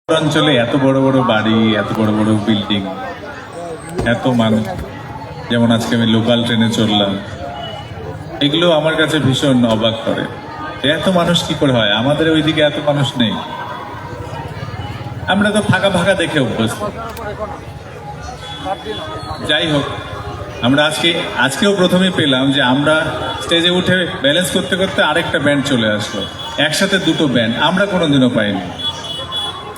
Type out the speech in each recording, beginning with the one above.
অঞ্চলে এত বড় বড় বাড়ি, এত বড় বড় বিল্ডিং, এত মানুষ, যেমন আজকে আমি লোকাল ট্রেনে চললাম, এগুলো আমার কাছে ভীষণ অবাক করে। এত মানুষ কি করে হয়? আমাদের ওইদিকে এত মানুষ নেই, আমরা তো ফাঁকা ফাঁকা দেখে অভ্যস্ত। যাই হোক, আমরা আজকেও প্রথমে পেলাম যে আমরা স্টেজে উঠে ব্যালেন্স করতে করতে আরেকটা ব্যান্ড চলে আসলো, একসাথে দুটো ব্যান্ড আমরা কোনোদিনও পাইনি।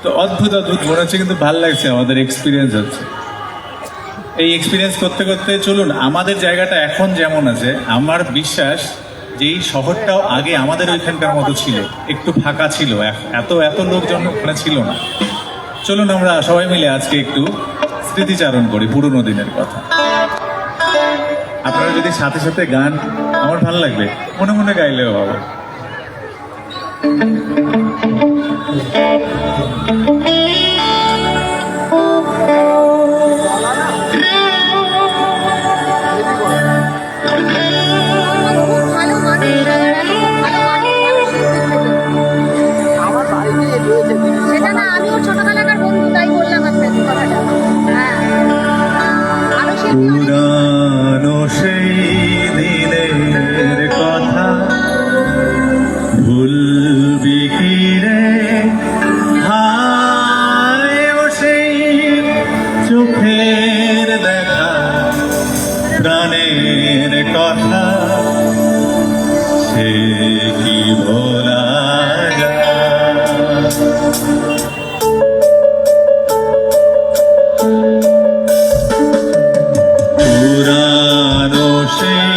তো অদ্ভুত অদ্ভুত মনে হচ্ছে, কিন্তু ভালো লাগছে, আমাদের এক্সপিরিয়েন্স হচ্ছে। এই এক্সপিরিয়েন্স করতে করতে চলুন, আমাদের জায়গাটা এখন যেমন আছে, আমার বিশ্বাস যে এই শহরটাও আগে আমাদের ওইখানকার মতো ছিল, একটু ফাঁকা ছিল, এত এত লোকজন ওখানে ছিল না। চলুন আমরা সবাই মিলে আজকে একটু স্মৃতিচারণ করি পুরোনো দিনের কথা। আপনারা যদি সাথে সাথে গান, আমার ভালো লাগবে, মনে মনে গাইলেও হবে। পুরানো সেই দিনের কথা ভুলবি কি রে, হায় ও সেই চোখের দেখা, প্রাণের কথা, সে কি ভোলা যায়? পুরানো সেই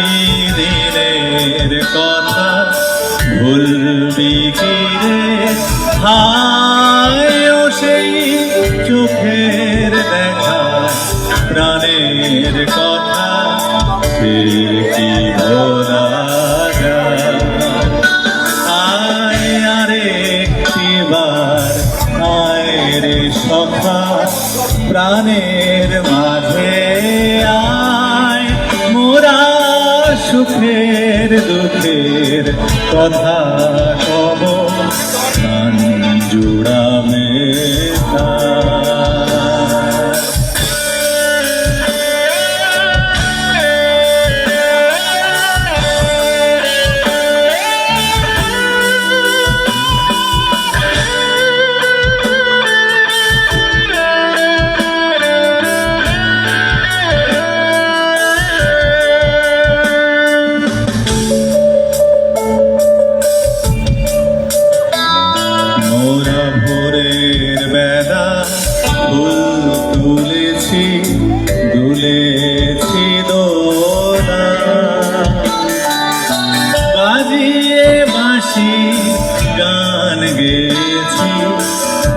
দিনের কথা ভুলবি কি রে, হায় ও সেই চোখের দেখা, প্রাণের কথা, সে কি ভোলা যায়? আয় আরেকটিবার আয় রে সখা, প্রাণের মাঝে আয়, মোরা সুখের দুঃখের কথা কব, প্রাণ জুড়াবে তুলেছি, দুলেছি দোলা, বাজিয়ে বাঁশি গান গেছি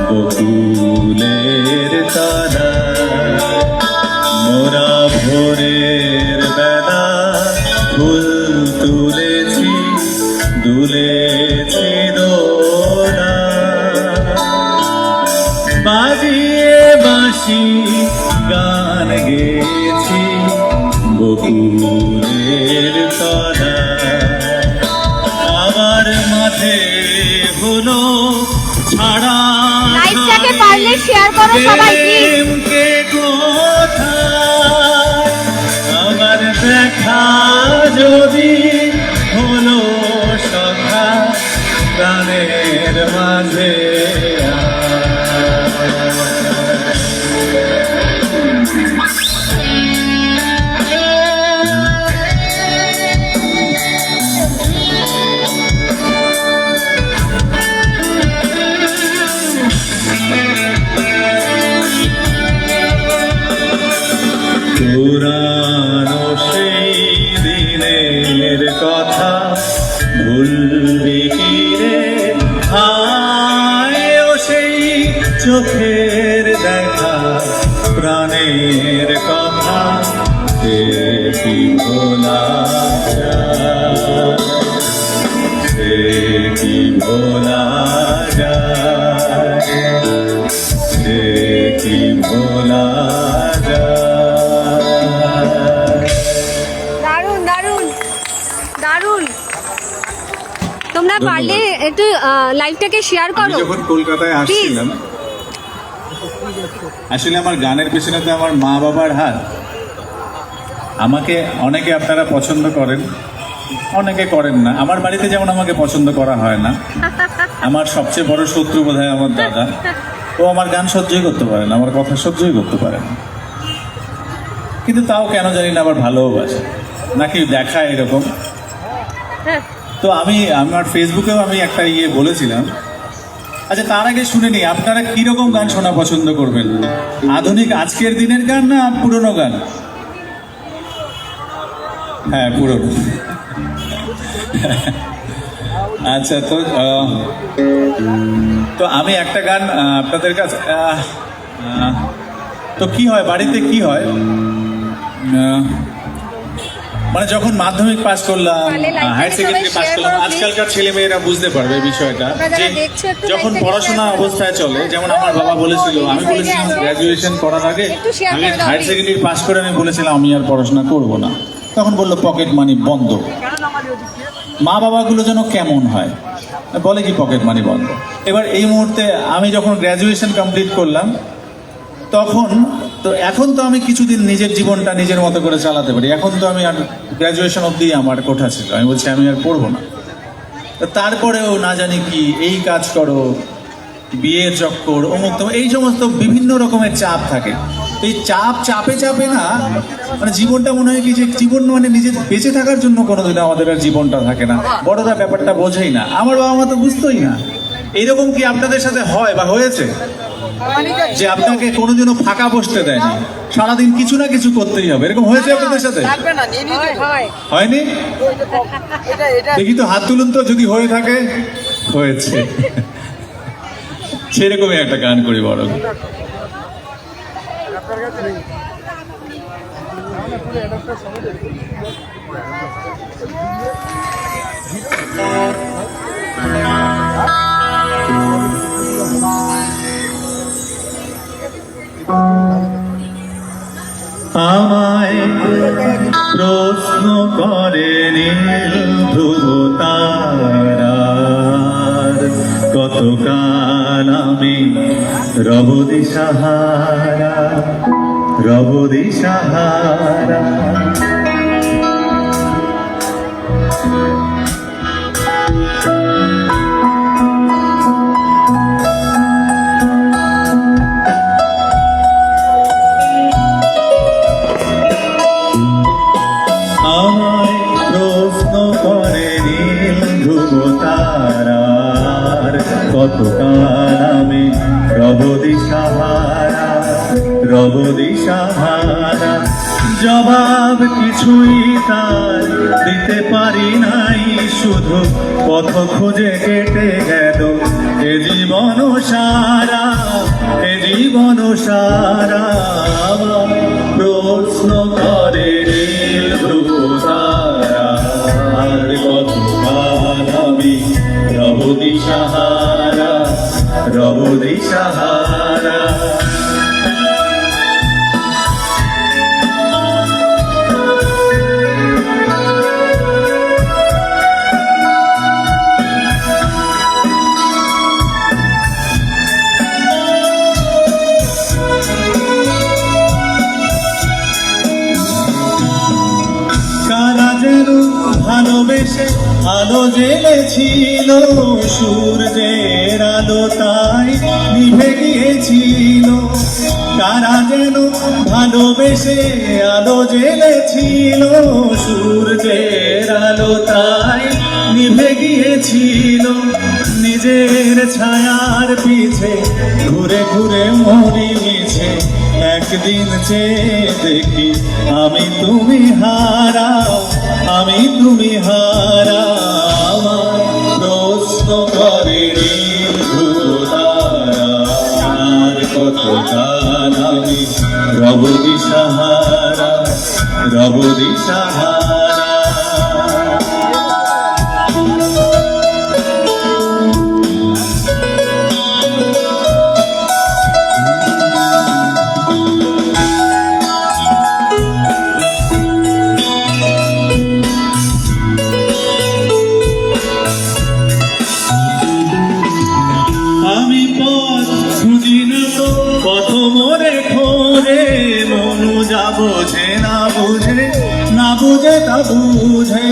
বকুলের তারা, মোরা ভোরের বেলা ফুল তুলেছি, দুলেছি দোলা, বাজিয়ে বাঁশি গান গেছি বকুলের তলা। আবার মাঠে হলো ছাড়া, লাইভটাকে পারলে শেয়ার করো সবাই প্লিজ। কে কোথায় আবার দেখা যদি হলো সখা, প্রাণের মাঝে পুরানো সেই দিনের কথা ভুলবি কি রে, হায় ও সেই চোখের দেখা, প্রাণের কথা, সে কি ভোলা যায়? সে কি ভোলা যায়? সে কি ভোলা যায়? দারুণ দারুণ দারুণ। তোমরা পারলে একটু লাইভটাকে শেয়ার করো। যখন কলকাতায় আসছিলাম আসলে আমার গানের পেছনে তো আমার মা বাবার হাত। আমাকে অনেকে আপনারা পছন্দ করেন, অনেকে করেন না। আমার বাড়িতে যেমন আমাকে পছন্দ করা হয় না। আমার সবচেয়ে বড় শত্রু বোধহয় আমার দাদা। ও আমার গান সহ্যই করতে পারে না, আমার কথা সহ্যই করতে পারে না। কিন্তু তাও কেন জানি না আবার ভালোবাসে, নাকি দেখায় এরকম। তো আমি আমার ফেসবুকেও আমি একটা বলেছিলাম। আচ্ছা, তার আগে শুনে নি আপনারা কিরকম গান শোনা পছন্দ করবেন? আধুনিক আজকের দিনের গান না পুরনো গান? হ্যাঁ, পুরনো। আচ্ছা, তো আমি একটা গান আপনাদের কাছে, তো কি হয় বাড়িতে, কি হয় মানে যখন মাধ্যমিক পাস করলাম, হায়ার সেকেন্ডারি পাস করলাম, আজকালকার ছেলে মেয়েরা বুঝতে পারবে বিষয়টা যে যখন পড়াশোনা অবস্থায় চলে, যেমন আমার বাবা বলেছিল, আমি বলেছিলাম গ্র্যাজুয়েশন করার আগে, আমি হায়ার সেকেন্ডারি পাস করে আমি বলেছিলাম আমি আর পড়াশোনা করব না। তখন বললো পকেট মানি বন্ধ। মা বাবাগুলো যেন কেমন হয়, বলে কি পকেট মানি বন্ধ। এবার এই মুহূর্তে আমি যখন গ্র্যাজুয়েশন কমপ্লিট করলাম, তখন তো এখন তো আমি কিছুদিন নিজের জীবনটা নিজের মতো করে চালাতে পারি। এখন তো আমি আর গ্র্যাজুয়েশন অবধি আমার কোঠা ছিল, আমি বলছি আমি আর পড়বো না। তো তারপরেও না জানি কি এই কাজ করো, বিয়ের চক্কর, অমুক তমুক, এই সমস্ত বিভিন্ন রকমের চাপ থাকে। তো এই চাপে চাপে না মানে জীবনটা মনে হয় কি যে জীবন মানে নিজের বেঁচে থাকার জন্য কোনোদিন আমাদের আর জীবনটা থাকে না। বড়রা ব্যাপারটা বোঝেই না, আমার বাবা মা তো বুঝতোই না। এইরকম কি আপনাদের সাথে হয় বা হয়েছে যে আপনাকে কোনোদিনও ফাঁকা বসতে দেয়নি, সারাদিন কিছু না কিছু করতেই হবে, এরকম হয়েছে আপনাদের সাথে? হয়নি? দেখি তো হাত তুলুন তো যদি হয়ে থাকে। হয়েছে। সেরকমই একটা গান করি বড়। আমায় প্রশ্ন করে নীল ধ্রুব তারার, কতকাল আমি রব দিশাহারা, রব দিশাহারা। আমায় প্রশ্ন করে নীল ধ্রুব তারার, কতকাল আমি রব দিশাহারা, রব দিশাহারা। জবাব কিছুই তার দিতে পারি নাই, শুধু পথ খুঁজে কেটে গেল এ জীবন সারা, এ জীবন সারা। প্রশ্ন করে নীল ধ্রুব তারার, কতকাল আমি রব দিশাহারা, রব দিশাহারা। ভালোবেসে আলো জ্বেলেছিল, সূর্যের আলো তাই নিভে গিয়েছিল। কারা যেন ভালোবেসে আলো জ্বেলেছিল, সূর্যের আলো তাই নিভে গিয়েছিল। নিজের ছায়ার পিছে ঘুরে ঘুরে মরি মিছে, একদিন চেয়ে দেখি আমি তুমি হারা, আমি তুমি হারা। আমার প্রশ্ন করে নীল ধ্রুব তারার, কতকাল আমি রব দিশাহারা, রব দিশাহারা। আমি পথ খুঁজি না তো পথ মোরে খোঁজে, মনু যা বোঝে না বুঝে, না বুঝে তা বুঝে।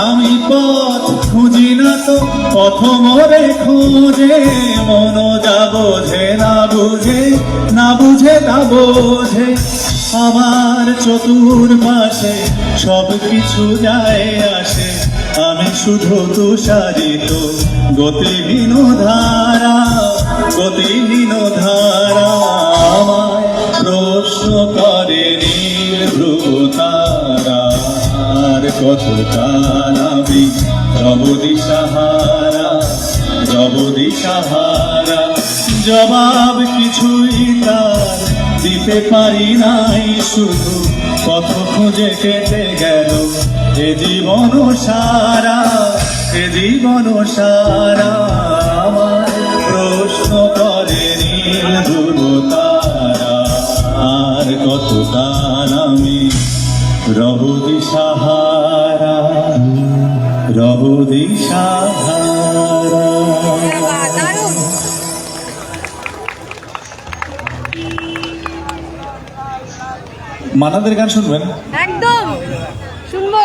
আমি পথ খুঁজি না তো পথ মোরে খোঁজে, মন যা বোঝে না বুঝে, না বুঝে তা বোঝে। আমার চতুর্পাশে সব কিছু যায় আসে, আমি শুধু তুষারিত গতিহীন ধারা, গতিহীন ধারা। আমায় প্রশ্ন করে নীল ধ্রুব তারা, আর কত কাল আমি রব দিশাহারা, রব দিশাহারা। জবাব কিছুই তার দিতে পারি নাই, শুধু পথ খুঁজে কেটে গেল এ জীবন সারা, এ জীবন সারা। আমার প্রশ্ন করে নীল ধ্রুব তারা, আর কত কাল আমি রব দিশাহারা, রব দিশাহারা। দারুণ। মানাদের গান শুনবেন? একদম শুনবো।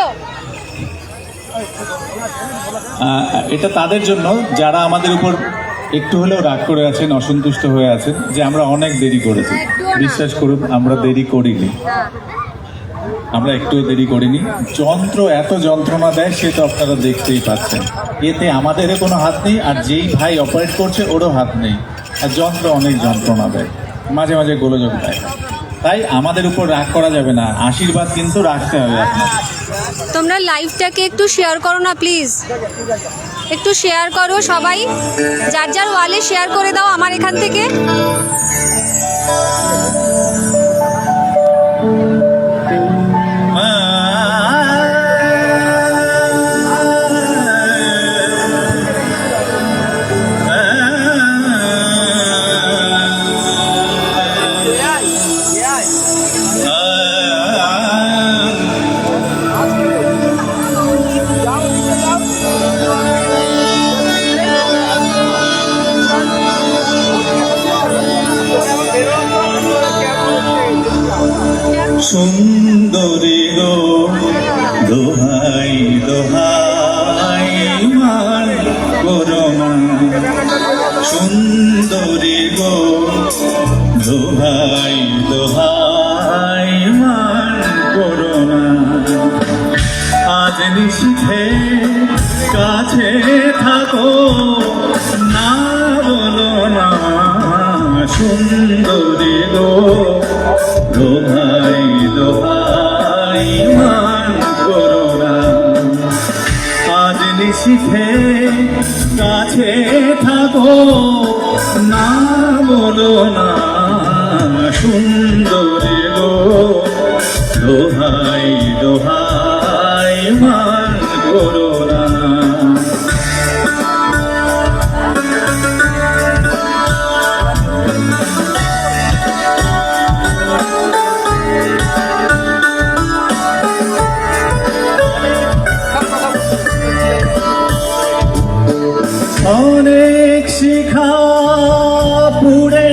এটা তাদের জন্য যারা আমাদের উপর একটু হলেও রাগ করে আছেন, অসন্তুষ্ট হয়ে আছেন যে আমরা অনেক দেরি করেছি। একটুও না। বিশ্বাস করুন, আমরা দেরি করিনি, আমরা একটুও দেরি করিনি। যন্ত্র এত যন্ত্রণা দেয় সে তো আপনারা দেখতেই পাচ্ছেন, এতে আমাদের কোনো হাত নেই, আর যেই ভাই অপারেট করছে ওরও হাত নেই। আর যন্ত্র অনেক যন্ত্রণা দেয়, মাঝে মাঝে গোলযোগ দেয়। তাই আমাদের উপর রাগ করা যাবে না, আশীর্বাদ কিন্তু রাখতে হবে আপনার। তোমরা লাইভটাকে একটু শেয়ার করো না প্লিজ, একটু শেয়ার করো সবাই, যার যার ওয়ালে শেয়ার করে দাও আমার এখান থেকে। সুন্দরী গো দোহাই দোহাই মান করোনা, সুন্দরী গো দোহাই দোহাই মান করোনা। আজ নিশিথে কাছে থাকো, না বলো না সুন্দরী গো দোহাই দোহাই মান করোনা। আজ নিশিথে কাছে থাকো, না বলো না সুন্দরী গো দোহাই দোহাই মান করোনা। অনেক শিখা পুড়ে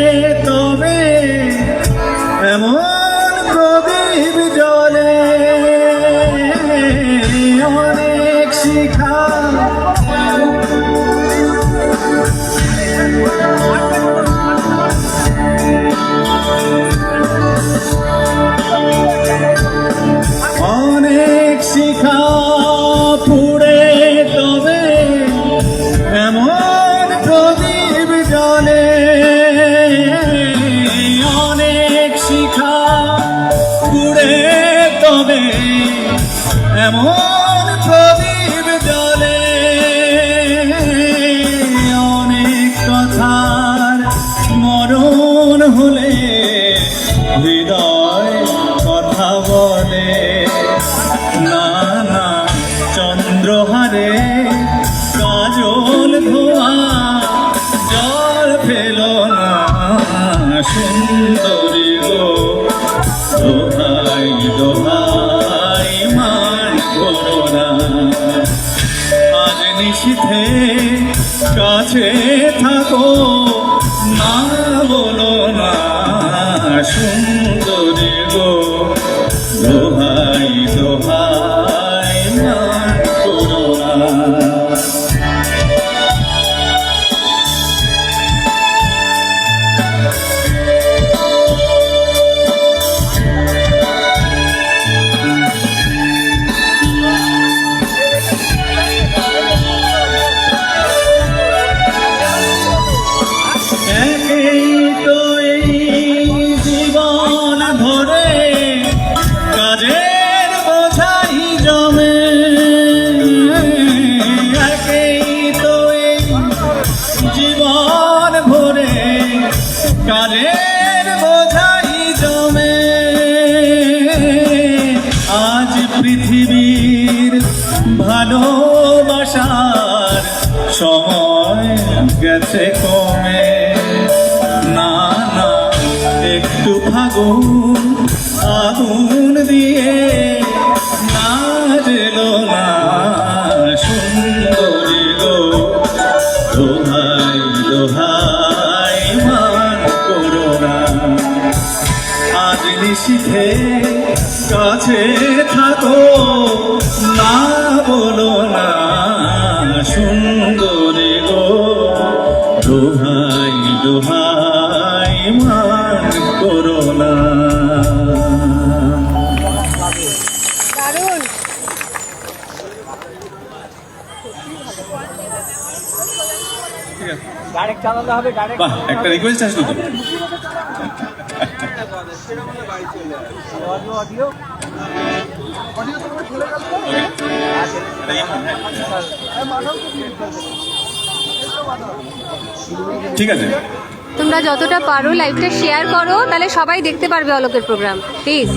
তবে এমন প্রদীপ জ্বলে, অনেক শিখা কাছে থাকো, না বলো না সুন্দরী গো, দোহাই দোহাই মান করো না। একেই তো এই জীবন ভরে কাজের বোঝাই জমে, একেই তো এই জীবন ভরে কাজের বোঝাই জমে। আজ পৃথিবীর ভালোবাসার সময় গেছে কমে, না না একটু ফাগুন আগুন দিয়ে না জেলো না সুন্দরী গো, দোহাই দোহাই মান করো না। আজ নিশিথে কাছে থাকো, না বলো না সুন্দরী গো, দোহাই দোহাই মান করো না। দারুণ। ডাইরেক্ট চালাতে হবে, ডাইরেক্ট বাহ, একটা রিকোয়েস্ট আসলো তো। অডিও অডিও ঠিক আছে, তোমরা যতটা পারো লাইভটা শেয়ার করো, তাহলে সবাই দেখতে পারবে অলোকের প্রোগ্রাম, প্লিজ।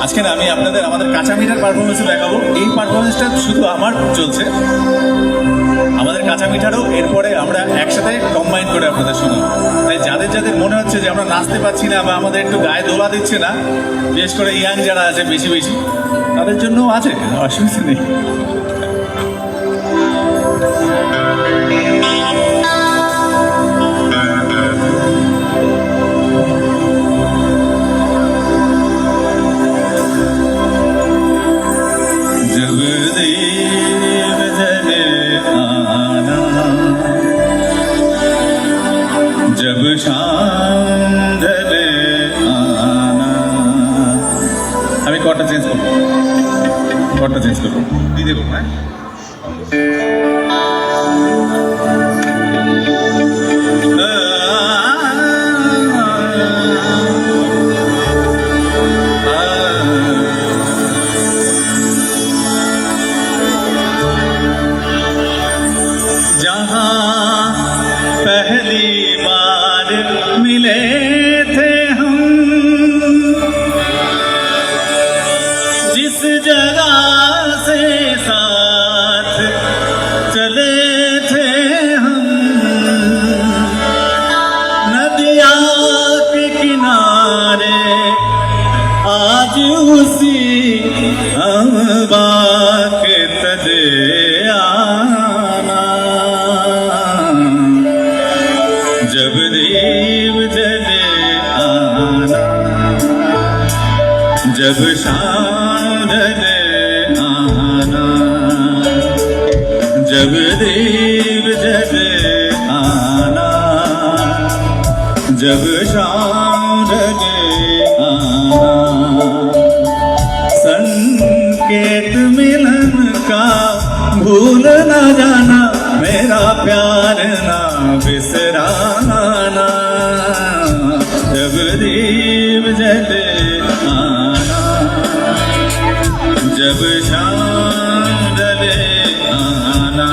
আজকে না আমি আপনাদের আমাদের কাঁচা মিঠার পারফরমেন্স দেখাবো। এই পারফরমেন্সটা শুধু আমার চলছে, আমাদের কাঁচা মিঠারও এরপরে আমরা একসাথে কম্বাইন করে আপনাদের শোনাবো। তাই যাদের যাদের মনে হচ্ছে যে আমরা নাচতে পারছি না বা আমাদের একটু গায়ে দোলা দিচ্ছে না, বিশেষ করে ইয়াং যারা আছে বেশি বেশি, তাদের জন্য আছে, অসুবিধা নেই। जब दीप जले आना, जब शाम ढले आना। আমি কর্ডটা চেঞ্জ করবো, কর্ডটা চেঞ্জ করবো, দিয়ে দেবো। হ্যাঁ, जहाँ पहली बार मिले थे हम, जिस जगह से साथ चले थे हम, नदिया के किनारे आज उसी अम्बा के तले आना। जब दीप जले आना, जब शाम ढले आना, जब दीप जले आना, जब शाम ढले आना। संकेत मिलन का भूल न जाना, मेरा प्यार ना बिसराना। जब दीप जले आना, जब शाम ढले आना।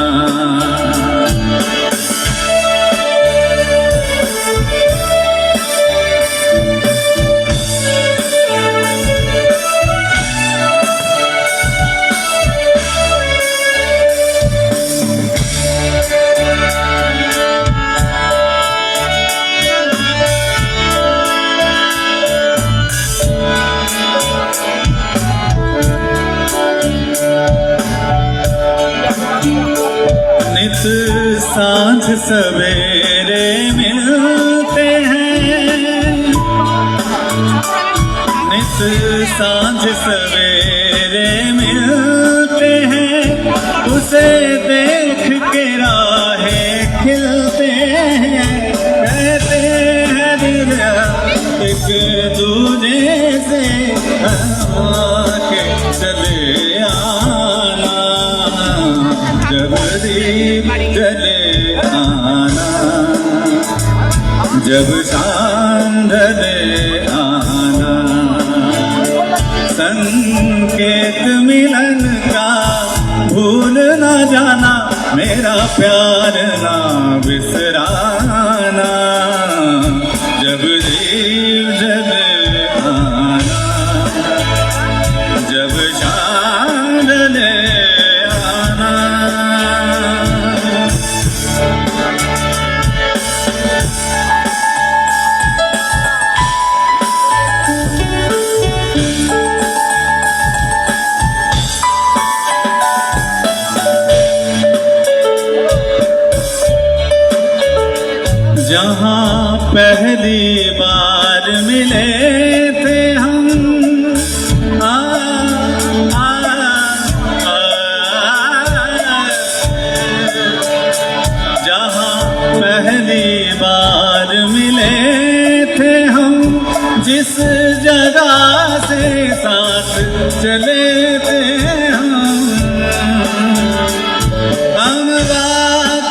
सांझ सवेरे मिलते हैं, नित सांझ सवेरे मिलते हैं, उसे देख के राहें खिलते हैं, कहते हैं दिल एक दूजे से आके चले आना, जब दीप जले आना, जब शाम ढले आना, संकेत मिलन का भूल न जाना, मेरा प्यार ना बिसराना, जब दीप जले आना, जब शाम ढले आना। जहाँ पहली बार मिले थे हम, आ, आ, आ, जहाँ पहली बार मिले थे हम, जिस जगह से साथ चले थे हम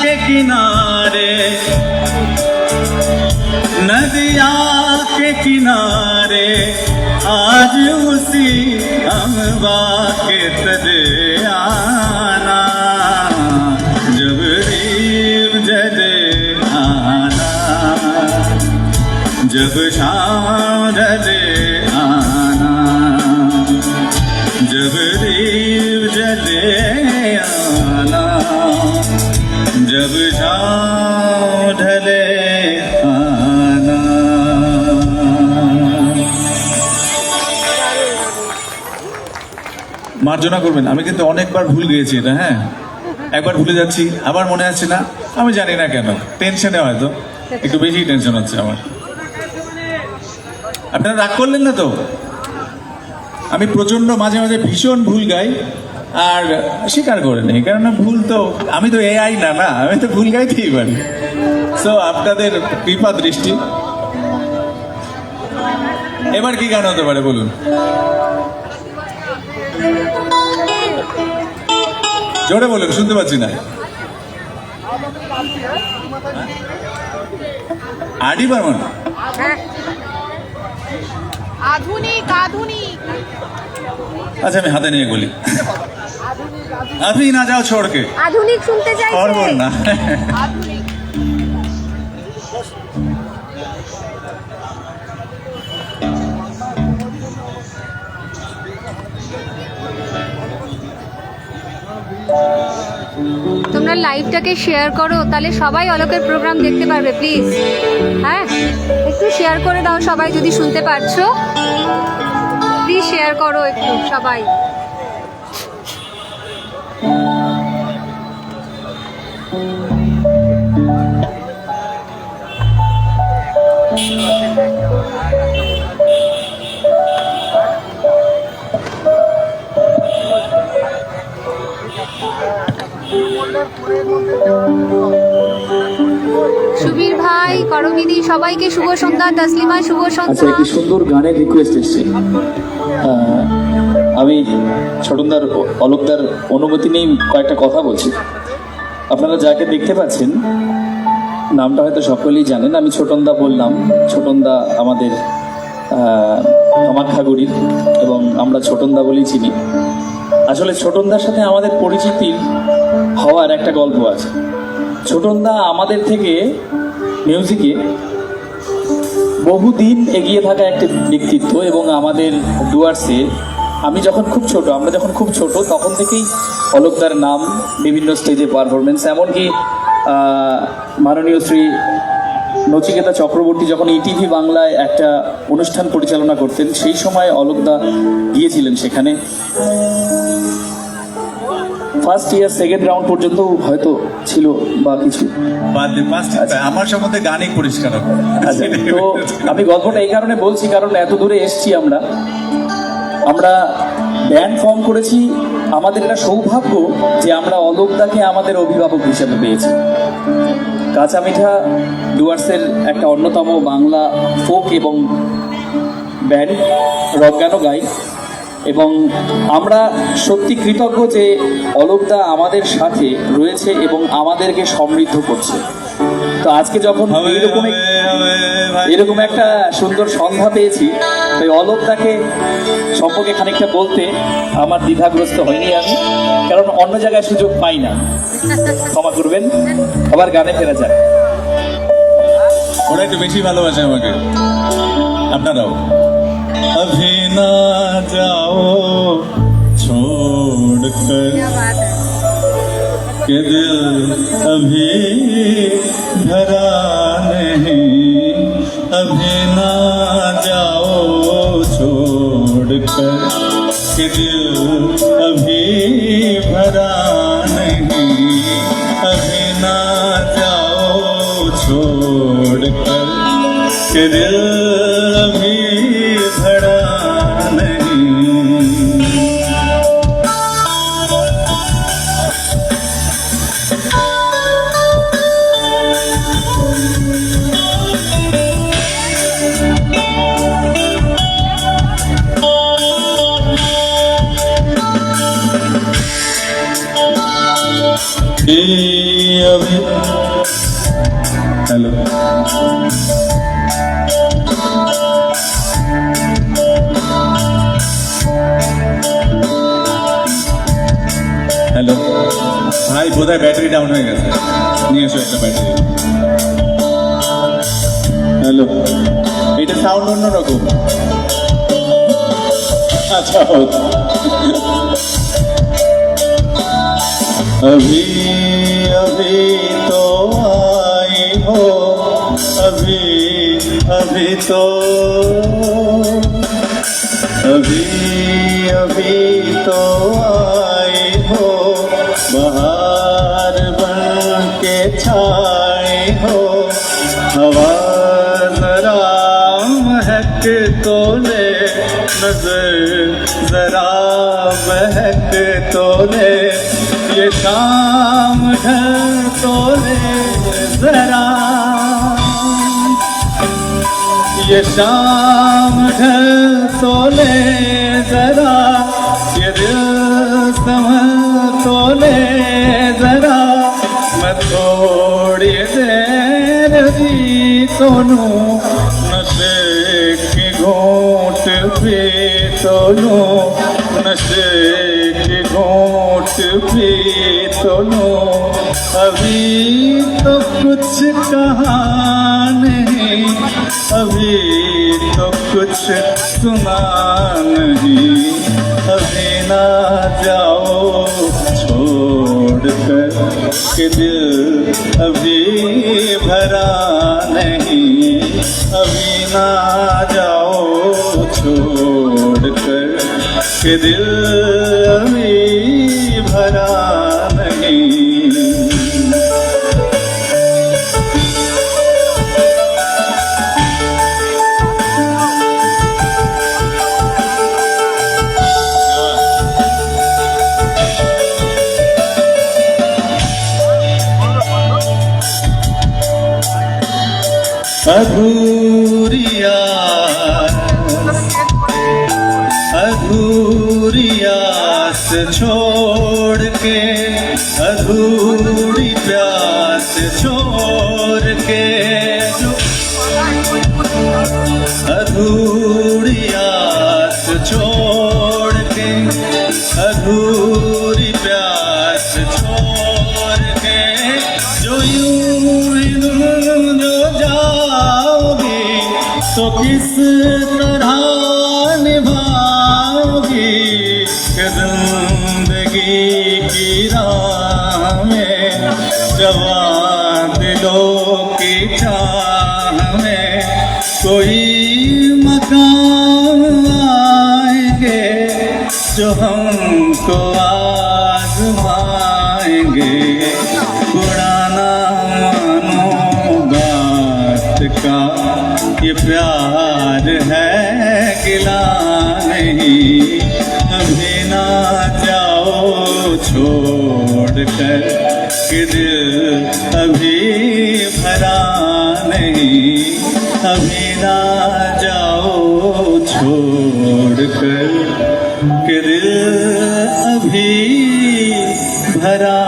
के किनारे, नदिया के किनारे, आज उसी अमवा के तले आना, जब दीप जले आना, जब शाम ढले आना, जब दीप जले आना, जब शाम ढले आना। মার্জনা করবেন, আমি কিন্তু অনেকবার ভুল গিয়েছি এটা, হ্যাঁ একবার ভুলে যাচ্ছি, আবার মনে আছে না, আমি জানি না কেন, টেনশনে হয়তো একটু বেশি টেনশন হচ্ছে আমার। আপনারা রাগ করলেন না তো? আমি প্রচন্ড মাঝে মাঝে ভীষণ ভুল গাই আর স্বীকার করে নেই, কেননা ভুল তো, আমি তো এআই না, আমি তো ভুল গাইতেই পারি। সো আপনাদের কৃপা দৃষ্টি। এবার কি গান হতে পারে বলুন? জোরে বলুন, শুনতে পাচ্ছি না। আডি বর্মন, আধুনিক আধুনিক। আচ্ছা আমি হাতে নিয়ে বলি, अभी ना जाओ छोड़ के। আধুনিক শুনতে চাইছে। और बोलना। আধুনিক। তোমরা লাইভটাকে শেয়ার করো, তাহলে সবাই অলোকের প্রোগ্রাম দেখতে পারবে প্লিজ। হ্যাঁ একটু শেয়ার করে দাও সবাই, যদি শুনতে পারছো প্লিজ শেয়ার করো একটু সবাই। সুবীর ভাই, করমিদি, সবাইকে শুভ সন্ধ্যা। তাসলিমা শুভ আচ্ছা, সন্ধ্যা। একটি সুন্দর গানের রিকোয়েস্ট এসেছে। আমি ছোটনদার অলোকদার অনুমতি নিয়ে কয়েকটা কথা বলছি। আপনারা যাকে দেখতে পাচ্ছেন নামটা হয়তো সকলেই জানেন, আমি ছোটনদা বললাম। ছোটনদা আমাদের কামাখ্যাগুড়ির, এবং আমরা ছোটনদা বলেই চিনি। আসলে ছোটনদার সাথে আমাদের পরিচিতির হওয়ার একটা গল্প আছে। ছোটনদা আমাদের থেকে মিউজিকে বহুদিন এগিয়ে থাকা একটা ব্যক্তিত্ব, এবং আমাদের ডুয়ার্সে আমরা যখন খুব ছোট তখন থেকেই অলোকদার নাম বিভিন্ন স্টেজে পারফরমেন্স, এমনকি মাননীয় শ্রী নচিকেতা চক্রবর্তী যখন ইটিভি বাংলায় একটা অনুষ্ঠান পরিচালনা করতেন, সেই সময় অলোকদা গিয়েছিলেন সেখানে। ফার্স্ট ইয়ার সেকেন্ড রাউন্ড পর্যন্ত হয়তো ছিল বা কিছু। বাদ দিয়ে পাঁচটা আমার সম্বন্ধে গানই পরিষ্কার হবে। আচ্ছা, তো আমি গল্পটা এই কারণে বলছি কারণ এত দূরে এসছি আমরা ব্যান্ড ফর্ম করেছি। আমাদের এটা সৌভাগ্য যে আমরা অলোকদাকে আমাদের অভিভাবক হিসেবে পেয়েছি। কাঁচা মিঠা ডুয়ার্সের একটা অন্যতম বাংলা ফোক এবং ব্যান্ড, রক গানও গাই, এবং আমরা সত্যি কৃতজ্ঞ যে অলোকদা আমাদের সাথে রয়েছে এবং আমাদেরকে সমৃদ্ধ করছে। তো আজকে যখন এরকম একটা সুন্দর সন্ধ্যা পেয়েছি, তাই অলোকদাকে সম্পর্কে খানিকটা বলতে আমার দ্বিধাগ্রস্ত হয়নি আমি, কারণ অন্য জায়গায় সুযোগ পাই না, ক্ষমা করবেন। আবার গানে ফেরা যাক। ওরা একটু বেশি ভালোবাসে আমাকে, আপনারাও। अभी ना जाओ छोड़ कर के दिल अभी भरा नहीं, अभी ना जाओ छोड़ कर के दिल अभी भरा नहीं, अभी ना जाओ छोड़ कर के दिल अभी भरा नहीं। अभी हेलो হ্যালো ভাই, বোধহয় ব্যাটারি ডাউন হয়ে গেছে, নিয়ে এসো একটা ব্যাটারি। হ্যালো, এটা সাউন্ড অন্যরকম। আচ্ছা, अभी अभी तो आई हो, अभी अभी तो, अभी अभी तो आई हो, बहार बन के छाई हो, हवा जरा महक तो ले, नजर जरा महक तो ले, ये शाम ढल तो ले जरा, ये शाम ढल तो ले जरा, ये दिल संभल तो ले जरा, मैं थोड़ी देर भी तो लूं, नशे की घूंट भी तो लूं, नशे की घूंट भी तो लूं, अभी तो कुछ कहा नहीं, अभी तो कुछ सुना नहीं, अभी ना जाओ छोड़ कर के दिल अभी भरा नहीं, अभी ना जाओ छोड़ कर के दिल अभी भरा नहीं। अधूरी आस छोड़ के, अधूरी प्यास छोड़ के, अधूरी आस छोड़ के, अधूरी प्यास छोड़ के, जो यूं जो जाओगी तो किस तरह निभाओगी, कि जिंदगी की राह में जवां दिलों की चाह में कोई मकाम आएंगे जो हमको आज़माएंगे, जाएंगे पुराना मानो बात का ये प्यार है गिला नहीं अभी ना जाओ छोड़ कर कि दिल अभी भरा नहीं अभी ना जाओ छोड़ कर कि दिल अभी भरा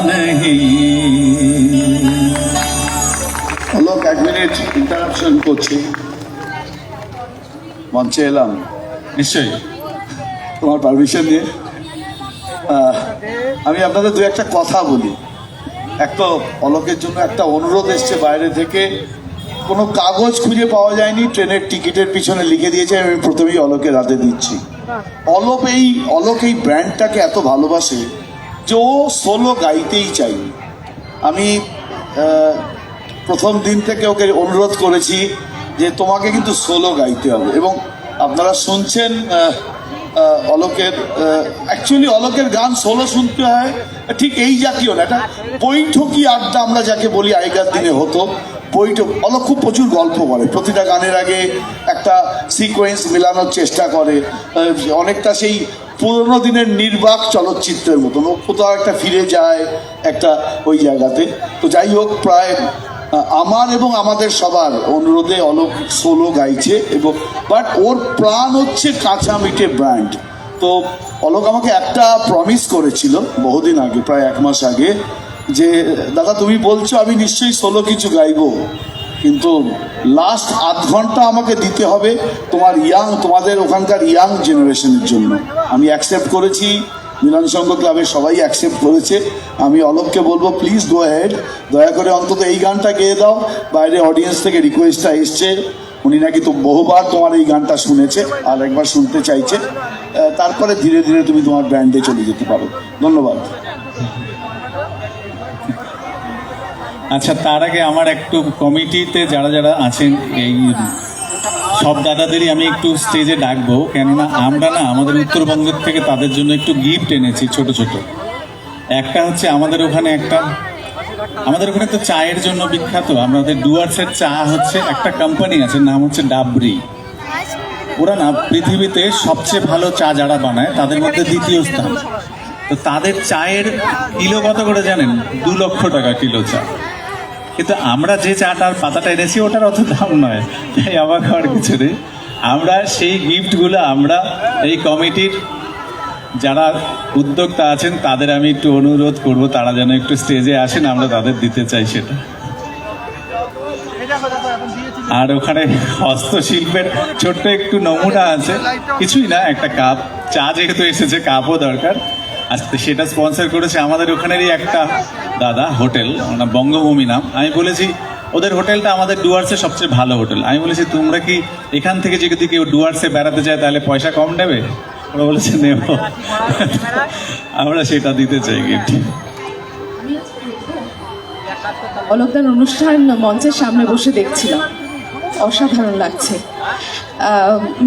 नहीं। অলোক এক মিনিট ইন্টারাপশন করছি, মঞ্চে এলাম নিশ্চয়ই তোমার পারমিশন নিয়ে। আমি আপনাদের দু একটা কথা বলি। এক তো অলোকের জন্য একটা অনুরোধ এসছে বাইরে থেকে, কোনো কাগজ খুঁজে পাওয়া যায়নি, ট্রেনের টিকিটের পিছনে লিখে দিয়েছে, আমি প্রথমেই অলোকের হাতে দিচ্ছি। অলোক এই ব্র্যান্ডটাকে এত ভালোবাসে যে ও সোলো গাইতেই চাইনি। আমি প্রথম দিন থেকে ওকে অনুরোধ করেছি যে তোমাকে কিন্তু সোলো গাইতে হবে, এবং আপনারা শুনছেন অলোকের অ্যাকচুয়ালি অলোকের গান সোলো শুনতে হয় ঠিক এই জাতীয় না, এটা বৈঠকি আড্ডা আমরা যাকে বলি আগেকার দিনে হতো। বৈঠক অলোক খুব প্রচুর গল্প করে, প্রতিটা গানের আগে একটা সিকোয়েন্স মেলানোর চেষ্টা করে, অনেকটা সেই পুরোনো দিনের নির্বাক চলচ্চিত্রের মতন ও কোথাও একটা ফিরে যায় একটা ওই জায়গাতে। তো যাই হোক, প্রায় আমার এবং আমাদের সবার অনুরোধে অলোক সোলো গাইছে, এবং বাট ওর প্রাণ হচ্ছে কাঁচা মিঠে ব্র্যান্ড। তো অলোক আমাকে একটা প্রমিস করেছিল বহুদিন আগে, প্রায় 1 মাস আগে, যে দাদা তুমি বলছো আমি নিশ্চয়ই সোলো কিছু গাইবো, কিন্তু লাস্ট আধ ঘন্টা আমাকে দিতে হবে তোমাদের ওখানকার ইয়াং জেনারেশনের জন্য। আমি অ্যাকসেপ্ট করেছি, মিলন সংঘ ক্লাবের সবাই অ্যাকসেপ্ট করেছে। আমি অলোককে বলবো প্লিজ গো হেড, দয়া করে অন্তত এই গানটা গেয়ে দাও। বাইরে অডিয়েন্স থেকে রিকোয়েস্টটা এসছে, উনি নাকি তো বহুবার তোমার এই গানটা শুনেছে আর একবার শুনতে চাইছে। তারপরে ধীরে ধীরে তুমি তোমার ব্যান্ডে চলে যেতে পারো। ধন্যবাদ। আচ্ছা, তার আগে আমার একটু কমিটিতে যারা যারা আছেন এই সব দাদাদেরই আমি একটু স্টেজে ডাকবো, কেননা আমরা না আমাদের উত্তরবঙ্গের থেকে তাদের জন্য একটু গিফট এনেছি ছোট ছোট। একটা হচ্ছে আমাদের ওখানে তো চায়ের জন্য বিখ্যাত, আমাদের ডুয়ার্সের চা হচ্ছে একটা কোম্পানি আছে, নাম হচ্ছে ডাবরি। ওরা না পৃথিবীতে সবচেয়ে ভালো চা যারা বানায় তাদের মধ্যে দ্বিতীয় স্থান। তো তাদের চায়ের কিলো কত করে জানেন? 2 লক্ষ টাকা কিলো চা। কিন্তু আমরা যে চাটার পাতাটা এনেছি ওটার অত দাম নয়, তাই অবাক হওয়ার কিছু নেই। আমরা সেই গিফটগুলো আমরা এই কমিটির যারা উদ্যোক্তা আছেন তাদের আমি একটু অনুরোধ করব, তারা যেন একটু স্টেজে আসেন, আমরা তাদের দিতে চাই সেটা। আর ওখানে হস্তশিল্পের ছোট্ট একটু নমুনা আছে, কিছুই না, একটা কাপ চা যেহেতু এসেছে কাপও দরকার। আজকে সেটা স্পন্সর করেছে আমাদের ওখানেরই একটা দাদা, হোটেল বঙ্গভূমি নাম। আমি বলেছি ওদের হোটেলটা আমাদের ডুয়ার্সের সবচেয়ে ভালো হোটেল। আমি বলেছি তোমরা কি এখান থেকে যদি কেউ ডুয়ার্সে বেড়াতে চায় তাহলে পয়সা কম নেবে? ওরা বলেছে নেব। আমরা সেটা দিতে চাই গিফট। অলোকদার অনুষ্ঠান মঞ্চের সামনে বসে দেখছিলাম, অসাধারণ লাগছে।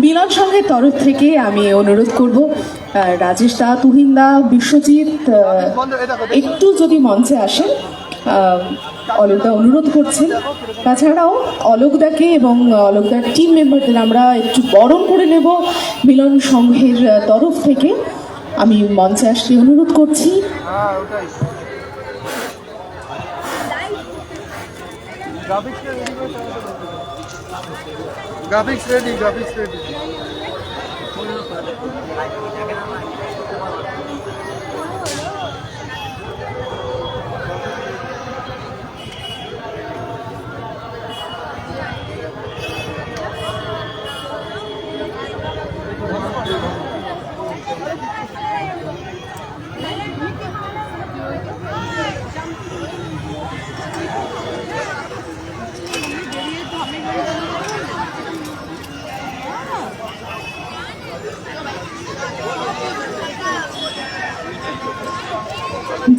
মিলন সংঘের তরফ থেকে আমি অনুরোধ করব রাজেশ দা, তুহিন দা, বিশ্বজিৎ একটু যদি মঞ্চে আসেন। অলোকদা অনুরোধ করছেন। তাছাড়াও অলোকদাকে এবং অলোকদার টিম মেম্বারদের আমরা একটু বরণ করে নেব মিলন সংঘের তরফ থেকে। আমি মঞ্চে আসতে অনুরোধ করছি। Graphics ready.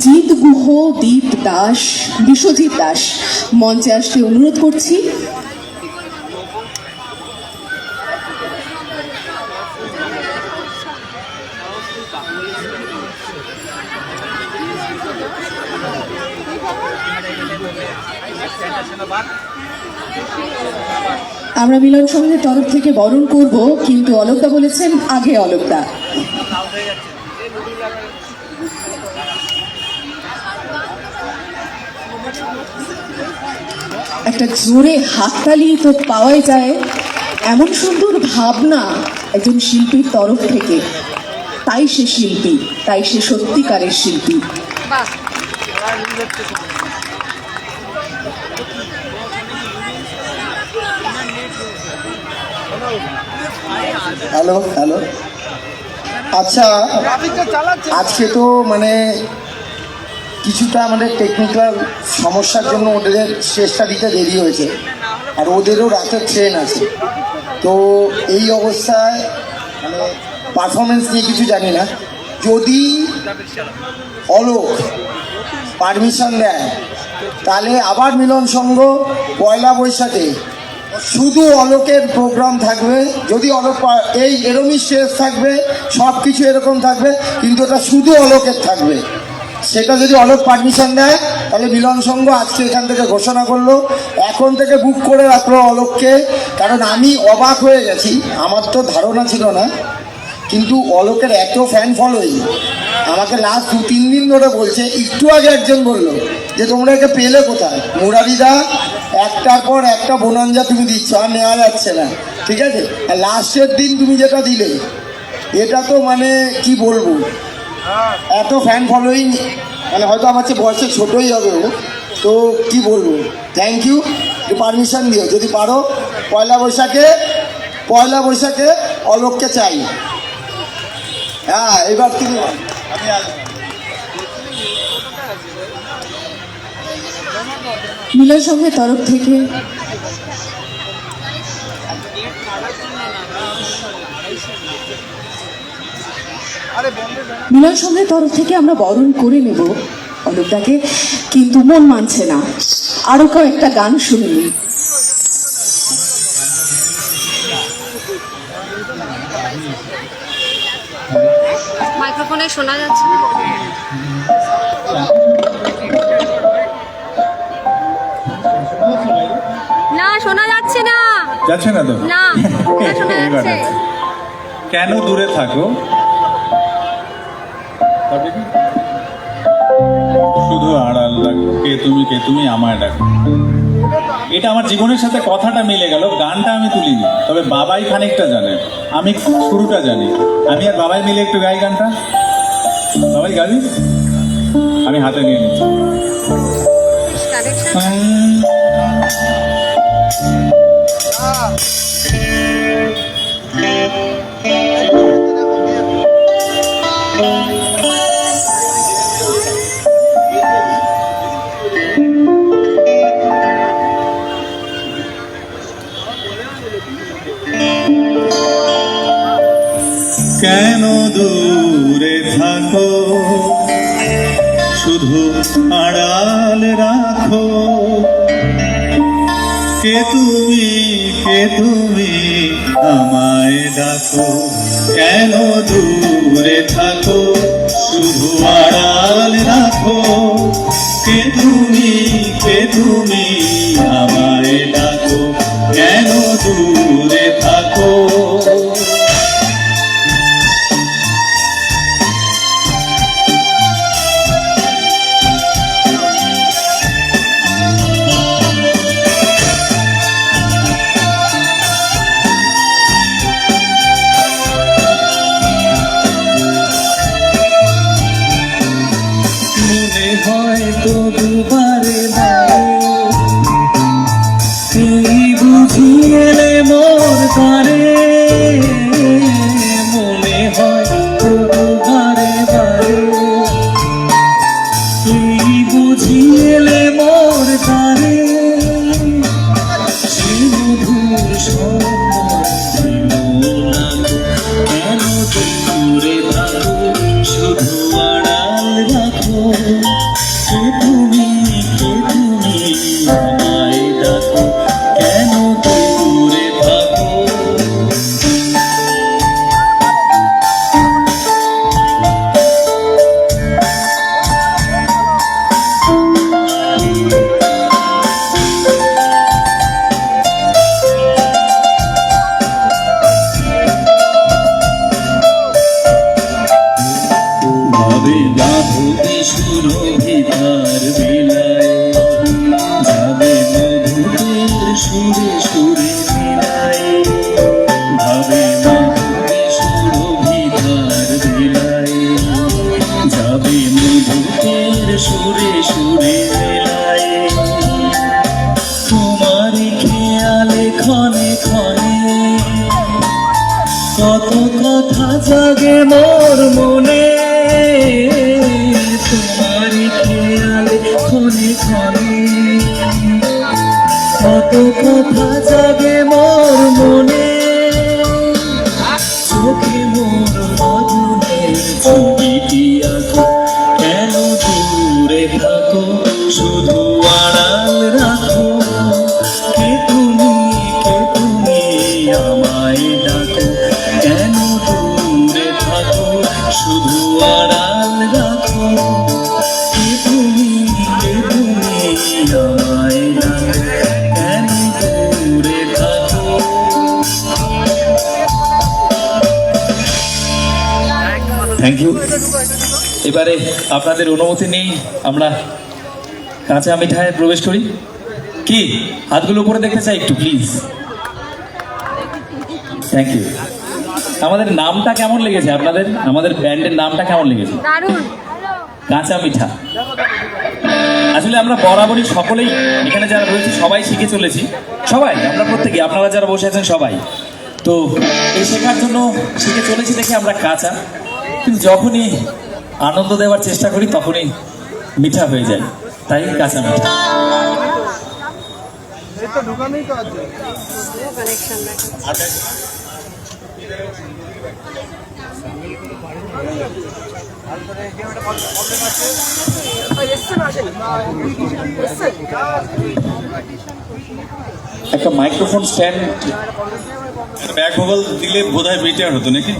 জিৎ গুহ, দীপ দাস, বিশ্বজিৎ দাস মঞ্চে আসতে অনুরোধ করছি। আমরা মিলন সংঘের তরফ থেকে বরণ করব, কিন্তু অলোকদা বলেছেন আগে অলোকদা। একটা জোরে হাততালি তো পাওয়াই যায়, এমন সুন্দর ভাবনা একজন শিল্পীর তরফ থেকে। তাই সে শিল্পী, তাই সে সত্যিকারের শিল্পী। বাহ, হ্যালো হ্যালো, আচ্ছা আজকে তো মানে কিছুটা আমাদের টেকনিক্যাল সমস্যার জন্য ওদের শেষটা দিতে দেরি হয়েছে, আর ওদেরও রাতের ট্রেন আছে। তো এই অবস্থায় মানে পারফরমেন্স নিয়ে কিছু জানি না। যদি অলোক পারমিশন দেয় তাহলে আবার মিলন সংঘ পয়লা বৈশাখে শুধু অলোকের প্রোগ্রাম থাকবে। যদি অলোক এই এরমই শেষ থাকবে, সব কিছু এরকম থাকবে, কিন্তু ওটা শুধু অলোকের থাকবে। সেটা যদি অলোক পারমিশন দেয় তাহলে মিলন সংঘ আজকে এখান থেকে ঘোষণা করলো, এখন থেকে বুক করে রাখলো অলোককে। কারণ আমি অবাক হয়ে গেছি, আমার তো ধারণা ছিল না, কিন্তু অলোকের এত ফ্যান ফলোয়িং আমাকে লাস্ট 2-3 দিন ধরে বলছে। একটু আগে একজন বললো যে তোমরা একে পেলে কোথায়, মুরারিদা একটার পর একটা বোনাঞ্জা তুমি দিচ্ছ, আর নেওয়া যাচ্ছে না, ঠিক আছে। আর লাস্টের দিন তুমি যেটা দিলে, এটা তো মানে কি বলবো, এত ফ্যান ফলোয়িং, মানে হয়তো আমার চেয়ে বয়সে ছোটোই হবে ও, তো কি বলবো, থ্যাংক ইউ। পারমিশন দিও যদি পারো, পয়লা বৈশাখে অলোককে চাই। হ্যাঁ, এবার তুমি মিলন সংঘের তরফ থেকে আমরা বরণ করে নেব অলোকদাকে, কিন্তু মন মানছে না, আরো কয়েকটা গান শুনলি। মাইক্রোফোনে শোনা যাচ্ছে না, শোনা যাচ্ছে না, যাচ্ছে না তো? না, না শোনা এবার যাচ্ছে। আছে। কেন দূরে থাকো, শুধু আড়াল লাগো, কে তুমি আমায় ডাকো। এটা আমার জীবনের সাথে কথাটা মিলে গেল। গানটা আমি তুলিনি, তবে বাবাই খানিকটা জানে, আমি শুরুটা জানি। আমি আর বাবাই মিলে একটু গাই গানটা। বাবাই গাবি, আমি হাতে নিয়ে নিচ্ছি। কানেকশন কেন দূরে থাকো, শুধু আড়াল রাখো, কে তুমি আমায় ডাকো। কেন দূরে থাকো, শুধু আড়াল রাখো, কে তুমি আমায় ডাকো। কেন দূরে থাকো, হয়তো দুবারে তুই বুঝিয়েলে মোর তারে, মনে হয় তো দুবারে তুই বুঝিয়েলে মোর তারে, সে মধুর কেন দূরে থাকো, শুধু আড়াল রাখো, কে তুমি আমায় ডাকো। কেন দূরে থাকো, সুরভিতার বিলায় যাবে মধুদের সুরে সুরে মিলায় ভাবে মধুরে সুরভিতার বিলায় যাবে মধুদের সুরে সুরে মিলায় তোমার খেয়ালে ক্ষণে ক্ষণে কত কথা জাগে মোর মনে তোমার খেয়ালে ক্ষণে ক্ষণে কত কথা জাগে মোর মনে চোখে মোর মধুরের ছবিটি আঁকো কেন দূরে থাকো শুধু আড়াল রাখো কে তুমি আমায় ডাকো কেন দূরে থাকো শুধু আড়াল রাখো কে তুমি আমায় ডাকো কেন দূরে থাকো। Thank you. এবারে আপনাদের অনুমতি নেই আমরা কাঁচা মিঠায় প্রবেশ করি। কি হাতগুলো উপরে দেখতে চাই একটু প্লিজ। Thank you. আমাদের নামটা কেমন লেগেছে আপনাদের? আমাদের ব্যান্ডের নামটা কেমন লেগেছে? দারুণ। কাঁচা মিঠা। আসলে আমরা বরাবরই সকলেই এখানে যারা রয়েছে সবাই শিখে চলেছি, সবাই আমরা প্রত্যেকে, আপনারা যারা বসে আছেন সবাই তো এই শেখার জন্য শিখে চলেছি দেখে আমরা কাঁচা, কিন্তু যখনই আনন্দ দেওয়ার চেষ্টা করি তখনই মিঠা হয়ে যায়, তাই কাঁচা মিঠা। একটা মাইক্রোফোন স্ট্যান্ড ব্যাক ভোকাল দিলে বোধহয় বেটার হতো নাকি?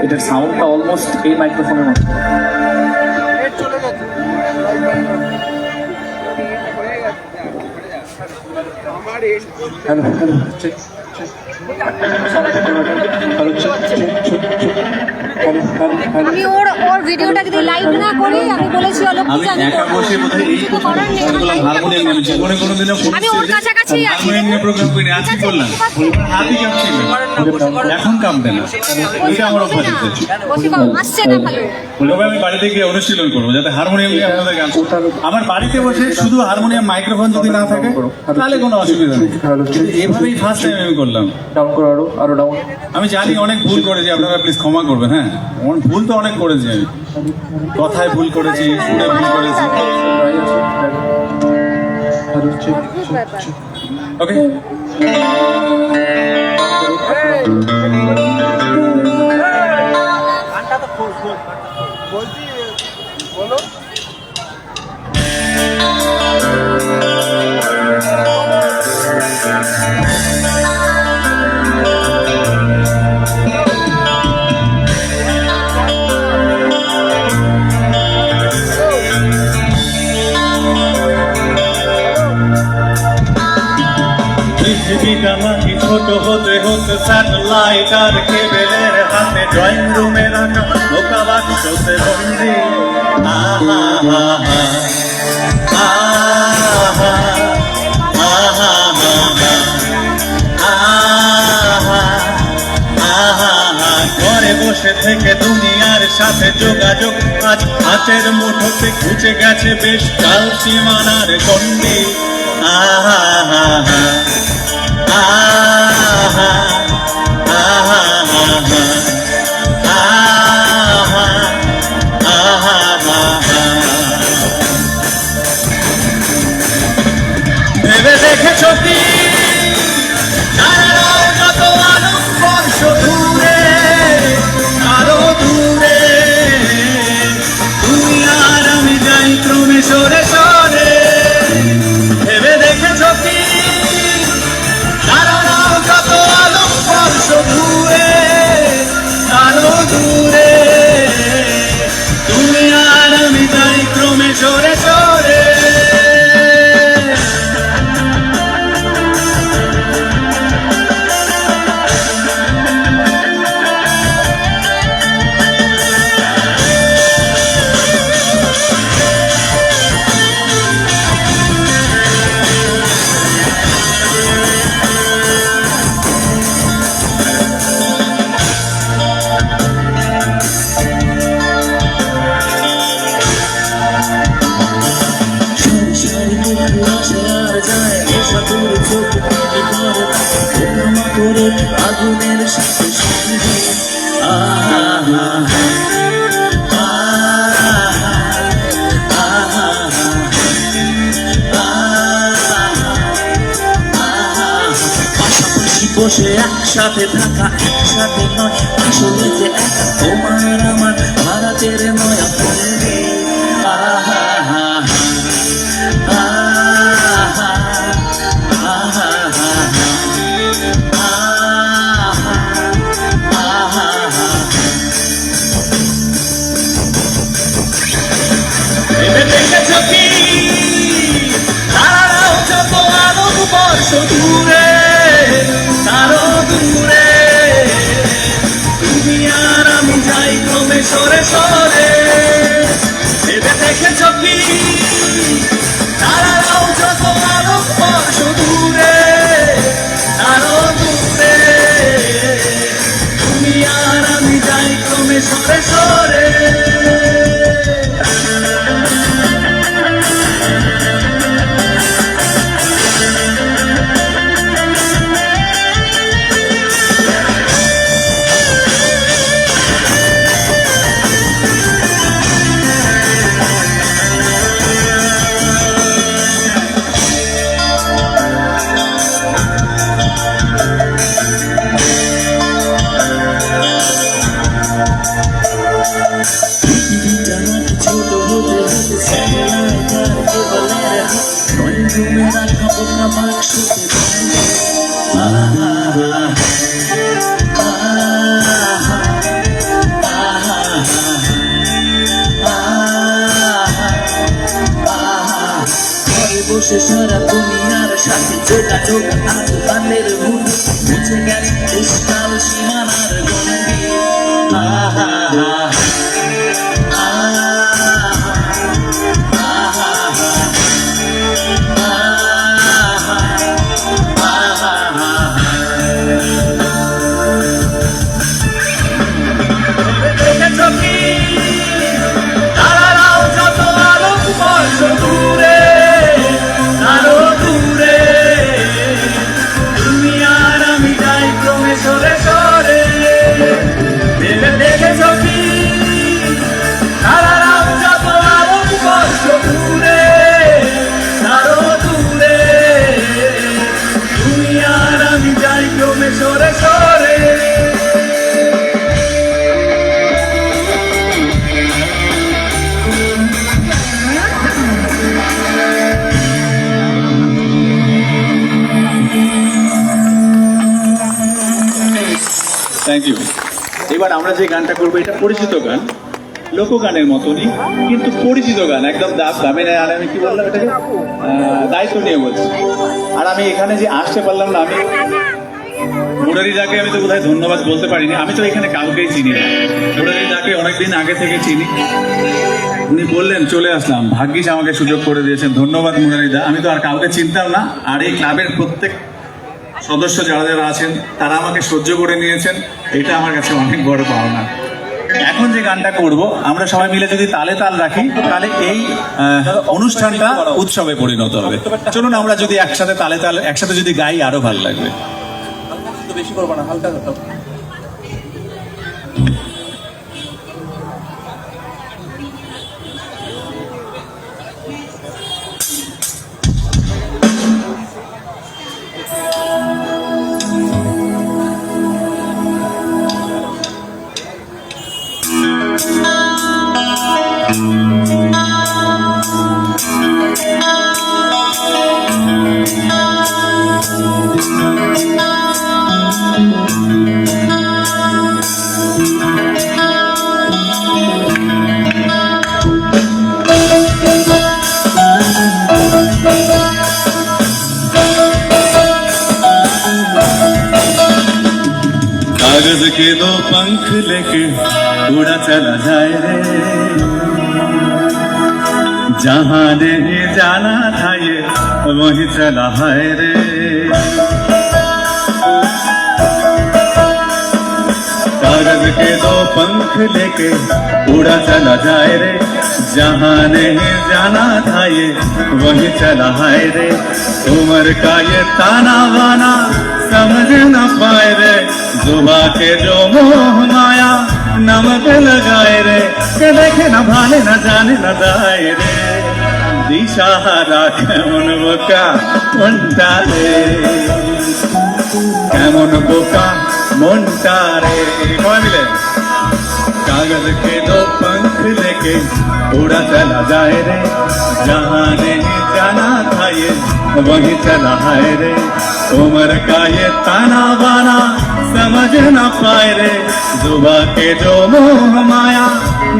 এটার সাউন্ডটা অলমোস্ট এই মাইক্রোফোনের মতো। হ্যালো হ্যালো চেক আমি ওর ভিডিওটা যদি লাইভ না করি আমি বলেছি অলোক আমি একা বসে বোধহয় এই হারমোনিয়াম নিয়ে জীবনে কোনোদিনও আমি ওর কাছাকাছি আছি। হারমোনিয়াম নিয়ে প্রোগ্রাম করিনি, আজকে করলাম। হাতই কাঁপছিল, এখন কাঁপবে না, এটা আমার অভ্যাস হচ্ছে। আসছে না ভালো। তবে আমি বাড়িতে গিয়ে অনুশীলন করবো যাতে হারমোনিয়াম নিয়ে আপনাদের গান শুনতে। আমার বাড়িতে বসে শুধু হারমোনিয়াম মাইক্রোফোন যদি না থাকে তাহলে কোনো অসুবিধা নেই, কিন্তু এভাবেই ফার্স্ট টাইম আমি করলাম। ডাউন করো, আরো ডাউন। আমি জানি অনেক ভুল করেছি, আপনারা প্লিজ ক্ষমা করবেন। হ্যাঁ, আমার ভুল তো অনেক করেছি, আমি কথায় ভুল করেছি, সুরে ভুল করেছি। ওকে, পৃথিবীটা নাকি ছোট হতে হতে স্যাটেলাইট আর কেবেলের হাতে ড্রয়িং রুমে রাখা বোকা বাক্সতে বন্দি। আহা আহা আহা আহা আহা আহা ঘরে বসে থেকে দুনিয়ার সাথে যোগাযোগ আজ হাতের মুঠোতে খুঁজে গেছে বেশ কাল সীমানার গন্ডি। আহা আহা আহা আহা আহা আহা ভেবে দেখেছ কি তারাও যত আলোক বর্ষ দূরে আরো দূরে, তুমি আর আমি যাই ক্রমে সরে সরে। ভেবে দেখেছ কি তারাও যত আলোক বর্ষ দূরে বসে একসাথে থাকা একসাথে নয় আসলে যে একা তোমার আমার ভারতের নয়া পল্লী আহা হা আহা আহা আহা ভেবে দেখেছ কি তারাও যত আলোক বর্ষ দূরে তারও দূরে তুমি আর আমি যাই ক্রমে সরে সরে ভেবে দেখেছ কি তারাও যত আলোক বর্ষ দূরে তারও দূরে তুমি আর আমি যাই ক্রমে সরে সরে ছোট হতে হতে স্যাটেলাইট আর কেবলের ড্রয়িং রুমে রাখা বোকা বাক্সতে বসে সারা দুনিয়ার সাথে যোগাযোগ আজ গানের মুখ মুছে গেছে দেশকাল সীমানার গণ্ডি আহা তারাও যত আলোক বর্ষ দূরে আরো দূরে তুমি আর আমি যাই ক্রমে সরে সরে ভেবে দেখেছ কি তারাও যত আলোক বর্ষ দূরে আরো দূরে তুমি আর আমি যাই ক্রমে সরে সরে থ্যাংক ইউ। এবার আমরা যে গানটা করবো এটা পরিচিত গান, লোকগানের মতনই কিন্তু পরিচিত গান, একদম দামে নেয়। আর আমি কি বললাম এটাকে দায়িত্ব নিয়ে বলছি। আর আমি এখানে যে আসতে পারলাম না, আমি মুরারিদাকে আমি তো বোধহয় ধন্যবাদ বলতে পারিনি। আমি তো এখানে কাউকেই চিনি না, মুরারিদাকে অনেকদিন আগে থেকে চিনি। উনি বললেন চলে আসলাম, ভাগ্যিস আমাকে সুযোগ করে দিয়েছেন, ধন্যবাদ মুরারিদা। আমি তো আর কাউকে চিনতাম না, আর এই ক্লাবের প্রত্যেক সদস্য যারা যারা আছেন তারা আমাকে সহ্য করে নিয়েছেন, এটা আমার কাছে অনেক বড় পাওনা। এখন যে গানটা করব আমরা সবাই মিলে যদি তালে তাল রাখি তাহলে এই অনুষ্ঠানটা উৎসবে পরিণত হবে। চলুন আমরা যদি একসাথে তালে তাল একসাথে যদি গাই আরো ভালো লাগবে। বেশি করবো না, হালকা कागज के दो पंख लेके उड़ा चला जाए रे, जहाँ नहीं जाना था ये वही चला है रे। कागज के दो पंख लेके उड़ा चला जाए रे, जहाँ नहीं जाना था ये वही चला है रे। उम्र का ये ताना बाना समझ न पाए रे, जुबा के जो मोह माया नमक लगाए रे, के देखे न भाले न जाने न जाए रे, दिशा राखे उन वो का उल्टा रे। কেমন বোকা মনটা রে, সবাই মিলে। कागज के दो पंख लेके उड़ा चला जाए रे, जहाँ नहीं जाना था ये वही चला है रे। उम्र का ये ताना बाना समझ न पाए रे, जुबा के जो मोह माया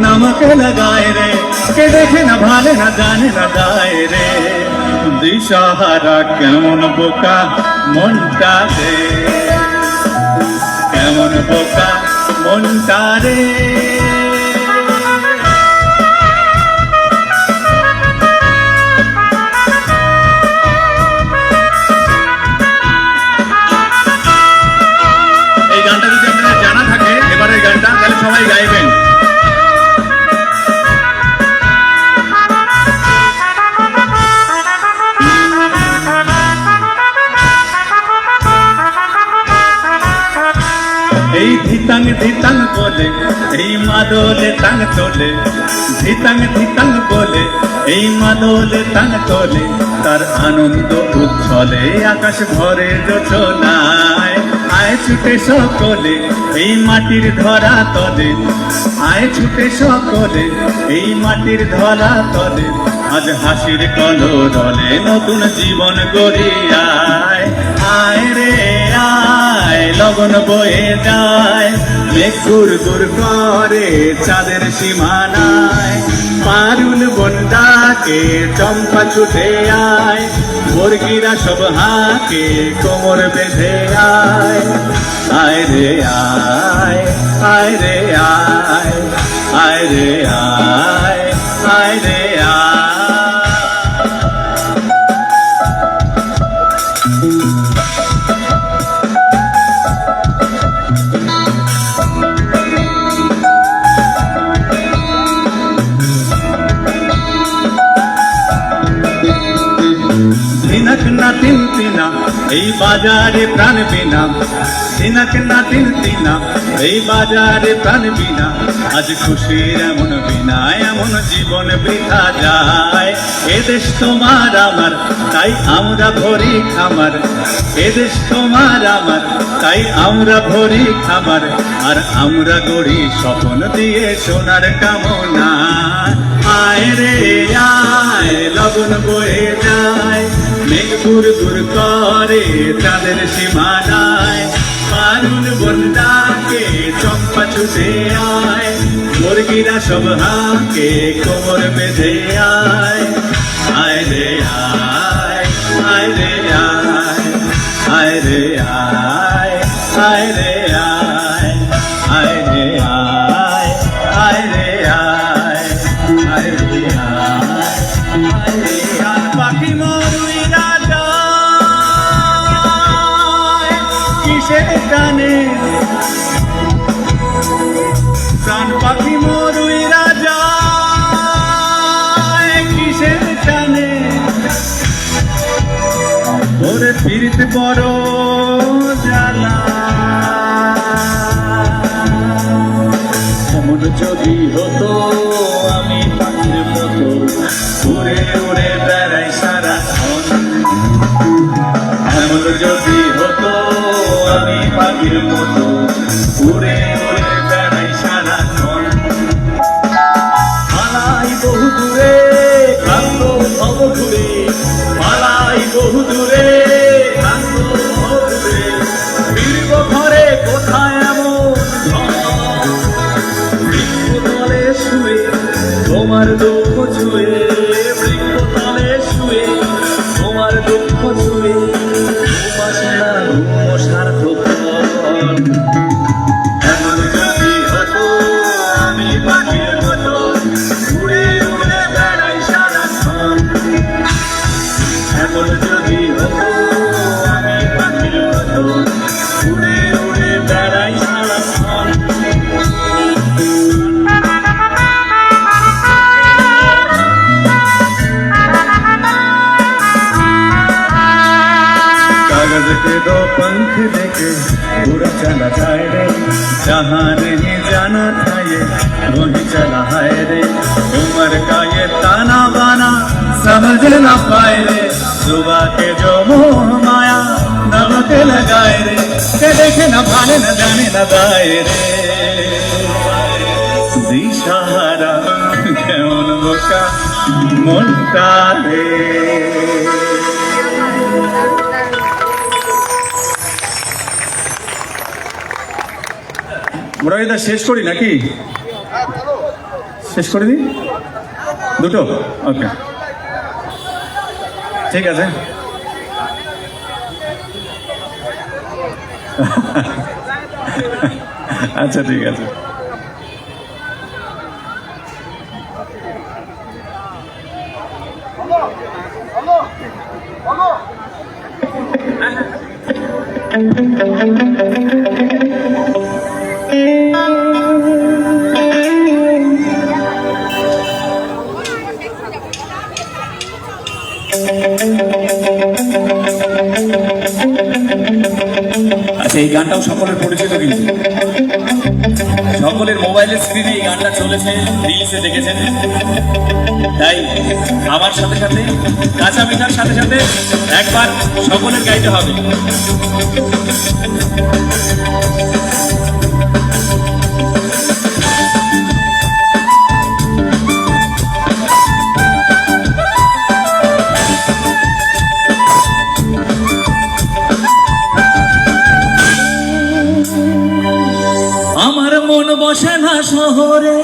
नमक लगाए रे, के देखे न भाले न जाने न जाए रे। दिशाहारा केमन बोका मनटा रे, केमन बोका মনটা রে। এই গানটা যদি আপনাদের জানা থাকে এবারে এই গানটা, তাহলে সবাই গাইবেন। এই ধিতাং ধিতাং বলে এই মাদলে তাং তোলে, ধিতাং ধিতাং বলে এই মাদলে তাং তোলে, তার আনন্দ উচ্ছলে আকাশ ভরে যোছনায়। আয় ছুটে সকলে এই মাটির ধরা তলে, আয় ছুটে সকলে এই মাটির ধরা তলে, আজ হাসির কলরলে নতুন জীবন গড়িয়ায়। আয় রে আয় লগন বয়ে যায়, মেঘ গুড় গুড় করে চাঁদের সীমানায়। পারুল বন্দাকে চম্পা ছুটে আয়, মুরগিরা সব হাঁকে কোমর বেঁধে আয়। আয় রে আয়, আয় রে আয়, আয় রে আয়, আয় রে আয়। দিনক না তিন তিনা এই বাজারে প্রাণ বিনা, দিনক না তিন তিনা এই বাজারে প্রাণ বিনা। আজ খুশির এমন বিনা এমন জীবন বৃথা যায়। এদেশ তোমার আমার তাই আমরা ভরি খামার, এদেশ তোমার আমার তাই আমরা ভরি খামার। আর আমরা গড়ি স্বপ্ন দিয়ে সোনার কামনা। আয় রে আয় লগন বয়ে যায়, মেঘ গুড় গুড় করে চাঁদের সীমানায়। পারুল বন্দাকে চম্পা ছুটে আয়, মুরগিরা সব হাঁকে কোমর বেঁধে আয়। আয় রে আয়, আয় রে আয়, আয় রে আয়, আয় রে আয়, আয় রে আয়, আয় রে আয়, আয় রে আয়, আয় রে আয়। পাখি মরুইরা যায় কিসের টানে, প্রাণ পাখি মরুইরা যায় কিসের টানে। ওরে ফিরতে বড় জ্বালা, এমন যদি হতো আমি পাখির মতো উড়ে উড়ে বেড়াই সারাক্ষণ। এমন যদি হতো আমি পাখির মতো উড়ে উড়ে বেড়াই সারাক্ষণ। পালাই বহু দূরে ক্লান্ত ভব ঘুরে, পালাই বহু দূরে ক্লান্ত ভব ঘুরে। ফিরব ঘরে কোথায় এমন বৃক্ষতলে শুয়ে তোমার দুঃখ ছুঁয়ে, বৃক্ষতলে শুয়ে তোমার দুঃখ ছুঁয়ে। ঘুমাসনা ঘুম সার্থকক্ষণ। এমন যদি হতো আমি পাখির মতো উড়ে উড়ে বেড়াই সারাক্ষণ। এমন যদি হতো আমি পাখির মতো উড়ে উড়ে বেড়াই সারাক্ষণ। कागज के दो पंख लेके उड़ चला जाए रे, जहाँ नहीं जाना था ये वही चला है रे। उम्र का ये ताना बाना समझ न पाए रे, जुबा के जो मोह माया नमक लगाए रे। চোখে দেখে না, ভালে না, জানে না দায় রে, দিশাহারা কেমন বোকা মনটা রে। মুরারিদা শেষ করি নাকি? শেষ করে দিই দুটো, ওকে ঠিক আছে। আচ্ছা ঠিক আছে। আচ্ছা, এই গানটাও সকলের পরিচিত, কিন্তু সকলের মোবাইলের স্ক্রিনে এই গানটা চলেছে, রিলসে দেখেছেন। তাই আমার সাথে সাথে, কাঁচা মিঠার সাথে সাথে একবার সকলের গাইতে হবে। আমার মন বসে না শহরে,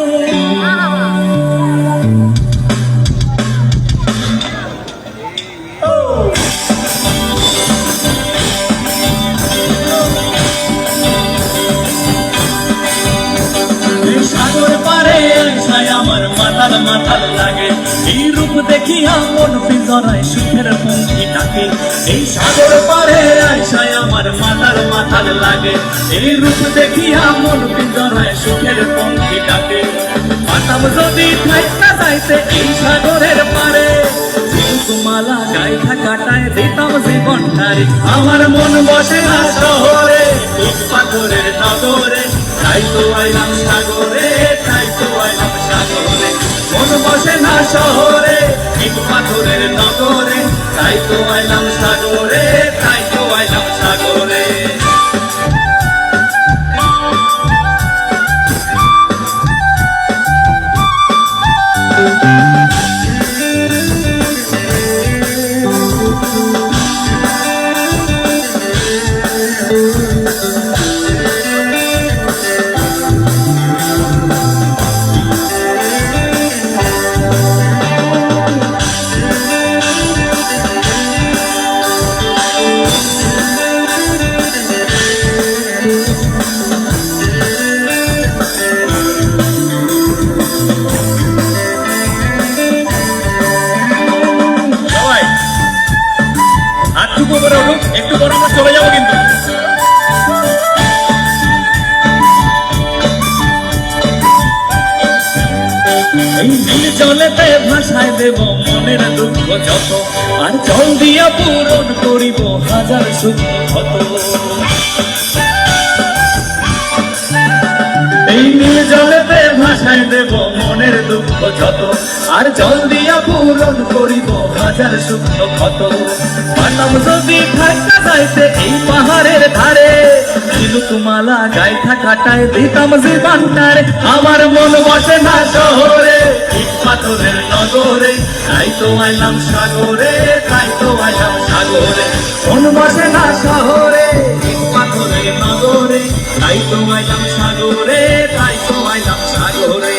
সাগর পারে আইসায় আমার মাতাল মাতাল লাগে, এই রূপ দেখিয়া মন পিজরায় সুখের পঙ্খী ডাকে। এই সাগর পারে আইসায় আমার মাতাল মাতাল লাগে, এই রূপ দেখিয়া মন পিজরায় সুখের পঙ্খী ডাকে। পাতাম যদি থাইকা যাইতে এই সাগরের পারে, মালা গাইথা কাটায় দিতাম জীবনটারে। আমার মন বসে না শহরে, ইট পাথরের নগরে, তাই তো আইলাম সাগরে, তাই তো আইলাম সাগরে। মন বসে না শহরে, ইট পাথরের নগরে, তাই তো আইলাম সাগরে, তাই তো আইলাম সাগরে। একটু পর আমরা চলে যাবো কিন্তু। এই নীল জলেতে ভাসায় দেব মনের দুঃখ যত, আর জল দিয়া পূরণ করিব হাজার সুখ ক্ষত। এই নীল জলেতে ভাসায় দেব মনের দুঃখ যত, আর জল দিয়া পূরণ করিব হাজার সুখ ক্ষত। পাতাম যদি থাকা যাইতে এই পাহাড়ের ধারে, মালা গাইথা কাটায় দিতাম জীবনটারে। আমার মন বসে না শহরে, ইট পাথরের নগরে, তাই তো আইলাম সাগরে, তাই তো আইলাম সাগরে। মন বসে না শহরে, ইট পাথরের নগরে, তাই তো আইলাম সাগরে, তাই তো আইলাম সাগরে।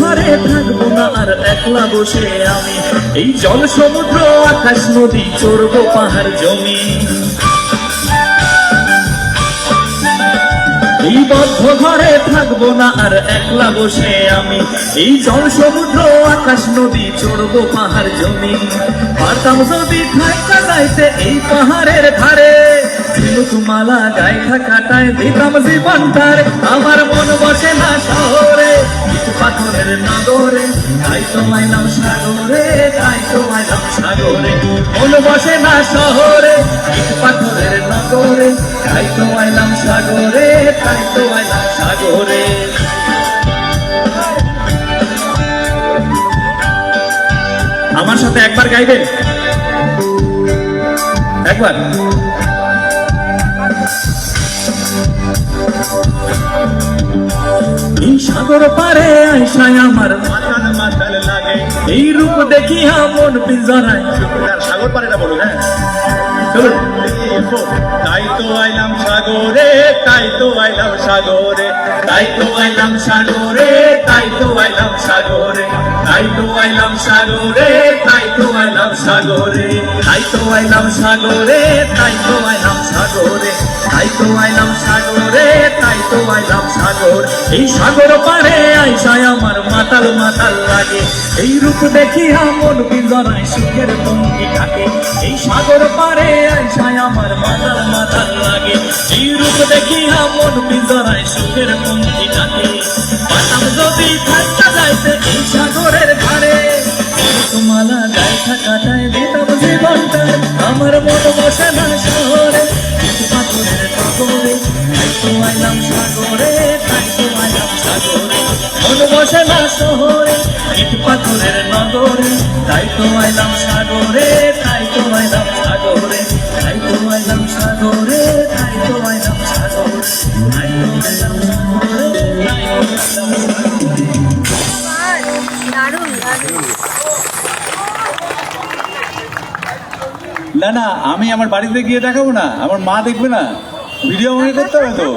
ঘরে থাকবো না আর একলা বসে আমি, এই জল সমুদ্র আকাশ নদী চড়বো পাহাড় জমি। এই বদ্ধ ঘরে থাকবো না আর একলা বসে আমি, এই জল সমুদ্র আকাশ নদী চড়বো পাহাড় জমি। পারতাম যদি থাকা যাইতে এই পাহাড়ের ধারে, মালা গাইথা কাটায় দিতাম জীবনটারে। আমার মন বসে না শহরে, পাথরের নগরে, তাই তো আইলাম সাগরে, তাই তো আইলাম সাগরে। মন বসে না শহরে, পাথরের নগরে, তাই তো আইলাম সাগরে, তাই তো আইলাম সাগরে। আমার সাথে একবার গাইবেন, একবার। এই সাগর পারে আইসায় আমার মাতাল মাতাল লাগে, এই রূপ দেখিয়া মন পিঞ্জরায়। সাগর পারেটা বলুন, হ্যাঁ চলুন। তাই তো আইলাম সাগরে, তাই তো আইলাম সাগরে, তাই তো আইলাম সাগরে, তাই তো আইলাম সাগরে, তাই তো আইলাম সাগরে, তাই তো আইলাম সাগরে, তাই তো আইলাম সাগরে, তাই তো আইলাম সাগরে, তাই তো আইলাম সাগরে, তাই তো আইলাম সাগর। এই সাগর পারে আইসায় আমার মাতাল মাতাল লাগে, এই রূপ দেখিয়া মন পিঞ্জরায় সুখের ভঙ্গি থাকে। এই সাগর পারে আইসায় আমার মাতাল মাতাল লাগে, এই রূপ দেখিয়া মন পিঞ্জরায় সুখের ভঙ্গি থাকে। পাতাম যদি থাকতে যাইতে এই সাগরের ধারে, মালা দেখা কাটায় দিতাম জীবনটা, আমার মন বসে না শহরে পাথরের নগরে। তাই তো আইলাম সাগরে, তাই তো আইলাম সাগরে, মন বসে না শহরে ইট পাথরের নগরে। তাই তো আইলাম সাগরে, তাই তো আইলাম সাগরে, তাই তো আইলাম সাগরে, তাই তো আইলাম সাগরে, তাই তো আইলাম সাগরে, তাই তো আইলাম সাগরে। দারুণ দারুণ। না না, আমি আমার বাড়িতে গিয়ে দেখাবো না, আমার মা দেখবে না, ভিডিও মনে করতে হবে তো।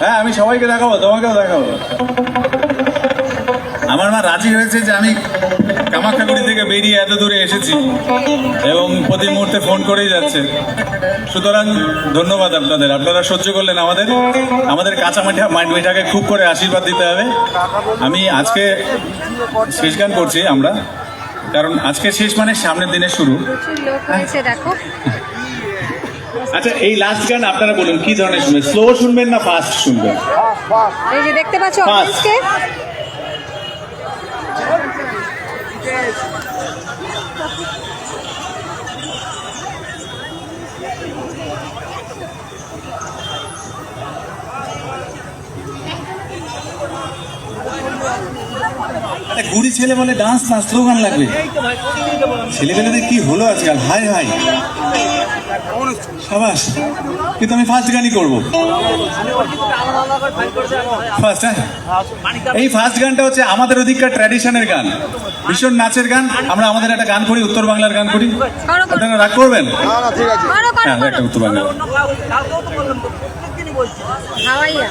হ্যাঁ আমি সবাইকে দেখাবো, তোমাকেও দেখাবো। আমার মা রাজি হয়েছে যে আমি কামাখ্যাগুড়ি থেকে বেরিয়ে এত দূরে এসেছি এবং প্রতি মুহূর্তে ফোন করেই যাচ্ছে। সুতরাং ধন্যবাদ আপনাদের, আপনারা সহ্য করলেন আমাদের কাঁচা মেয়েটাকে খুব করে আশীর্বাদ দিতে হবে। আমি আজকে শেষ গান করছি আমরা, কারণ আজকে শেষ মানে সামনের দিনে শুরু। প্রচুর লোক হয়েছে দেখো। আচ্ছা এই লাস্ট গান আপনারা বলুন কি ধরনের শুনবেন, স্লো শুনবেন না ফাস্ট শুনবেন? এই যে দেখতে পাচ্ছ Fast. অডিয়েন্সকে, গুড়ি ছেলে বলে ডান্স না স্লোগান লাগবে, ছেলেবেলাদের কি হলো আজকাল, হাই হাই সাবাস। কিন্তু আমি ফার্স্ট গানই করবো, ফার্স্ট। হ্যাঁ এই ফার্স্ট গানটা হচ্ছে আমাদের ওদিককার ট্র্যাডিশনের গান, ভীষণ নাচের গান। আমরা আমাদের একটা গান করি, উত্তর বাংলার গান করি, আপনারা রাগ করবেন? হ্যাঁ একটা উত্তর বাংলার হাওয়াইয়া।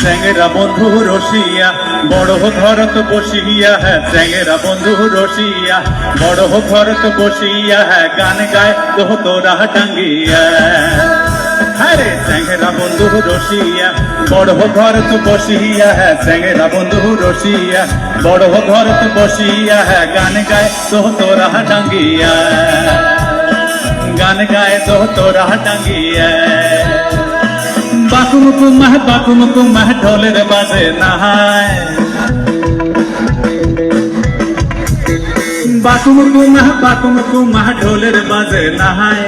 চ্যাংরা বন্ধু রসিয়া বড় ঘরত বসিয়া, হ্যাঁ চ্যাংরা বন্ধু রসিয়া বড় ঘরত বসিয়া, হ্যাঁ গান গায় তো তোরা টাঙ্গিয়া। হ্যাঁ রে চ্যাংরা বন্ধু রসিয়া বড় ঘরত বসিয়া, হ্যাঁ চ্যাংরা বন্ধু রসিয়া বড় ঘরত বসিয়া, হ্যাঁ গান গায় তো তোরা টাঙ্গিয়া, গান গায় তো তোরা টাঙ্গিয়া। বাকুম কুমাহ ঢোলের বাজে নাহায়, বাকুম কুমাহ ঢোলের বাজে নাহায়,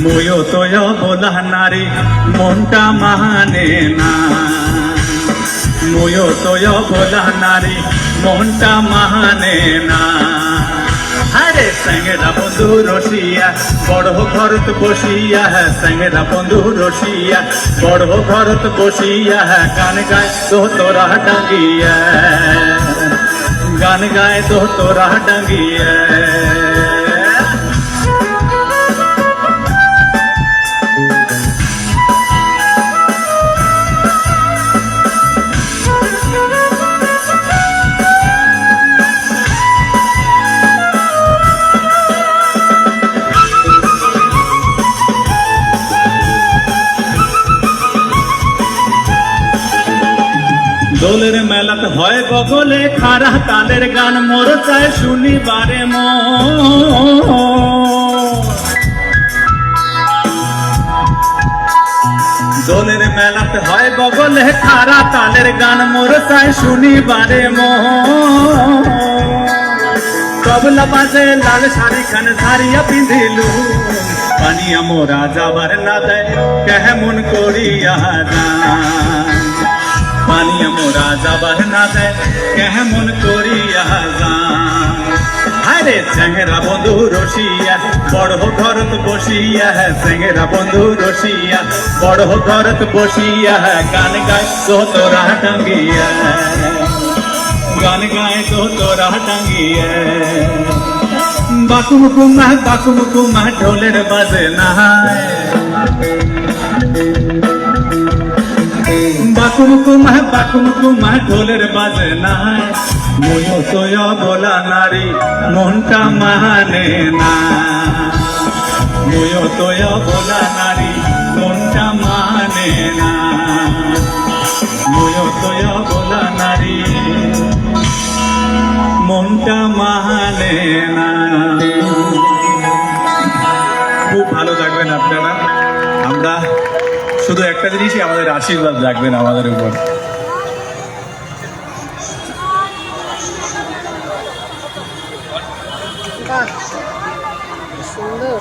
ময়ো তোয় বলা নারী মনটা মানে না, ময়ো তোয় বলা নারী মনটা মানে না। আরে চ্যাংরা বন্ধু রসিয়া বড় ঘরত বসিয়া, হ্যাঁ চ্যাংরা বন্ধু রসিয়া বড় ঘরত বসিয়া, হ্যাঁ গান গায় তো তোরা টাঙ্গিয়া, গান গায় তো তোরা ডাঙ্গিয়ে দোলের মেলাত হয় বগলে খারা তালের গান মোর চায় শুনিবারে দোলের মেলাত হয় বগলে খারা তালের গান মোর চায় শুনিবারে তবলা বাজে লাল শাড়ি খান ধারিয়া পিঁধিলু পানিয়া মোরা যাবার না দেয় কেমন করিয়া যান পানিয়া মোরা যাবার না দেয় কেমন করিয়া যান আরে চেঙ্গেরা বন্ধু রসিয়া বড় ঘরত বসিয়া চেঙ্গেরা বন্ধু রসিয়া বড় ঘরত বসিয়া গান গায় তো তোরা টাঙ্গিয়া গান গায় তো তোরা টাঙ্গিয়া বাকুম কুমা ঢোলের বাজে না বাকুম কুমা ঢোলের বাজে না ময়ো তোয় বলা নারী মনটা মানে না ময়ো তোয় বলা নারী মনটা মানে না ময়ো তোয় বলা নারী মনটা মানে না। খুব ভালো থাকবেন আপনারা। আমরা শুধু একটা জিনিসই আমাদের আশীর্বাদ রাখবেন আমাদের উপর। সুন্দর।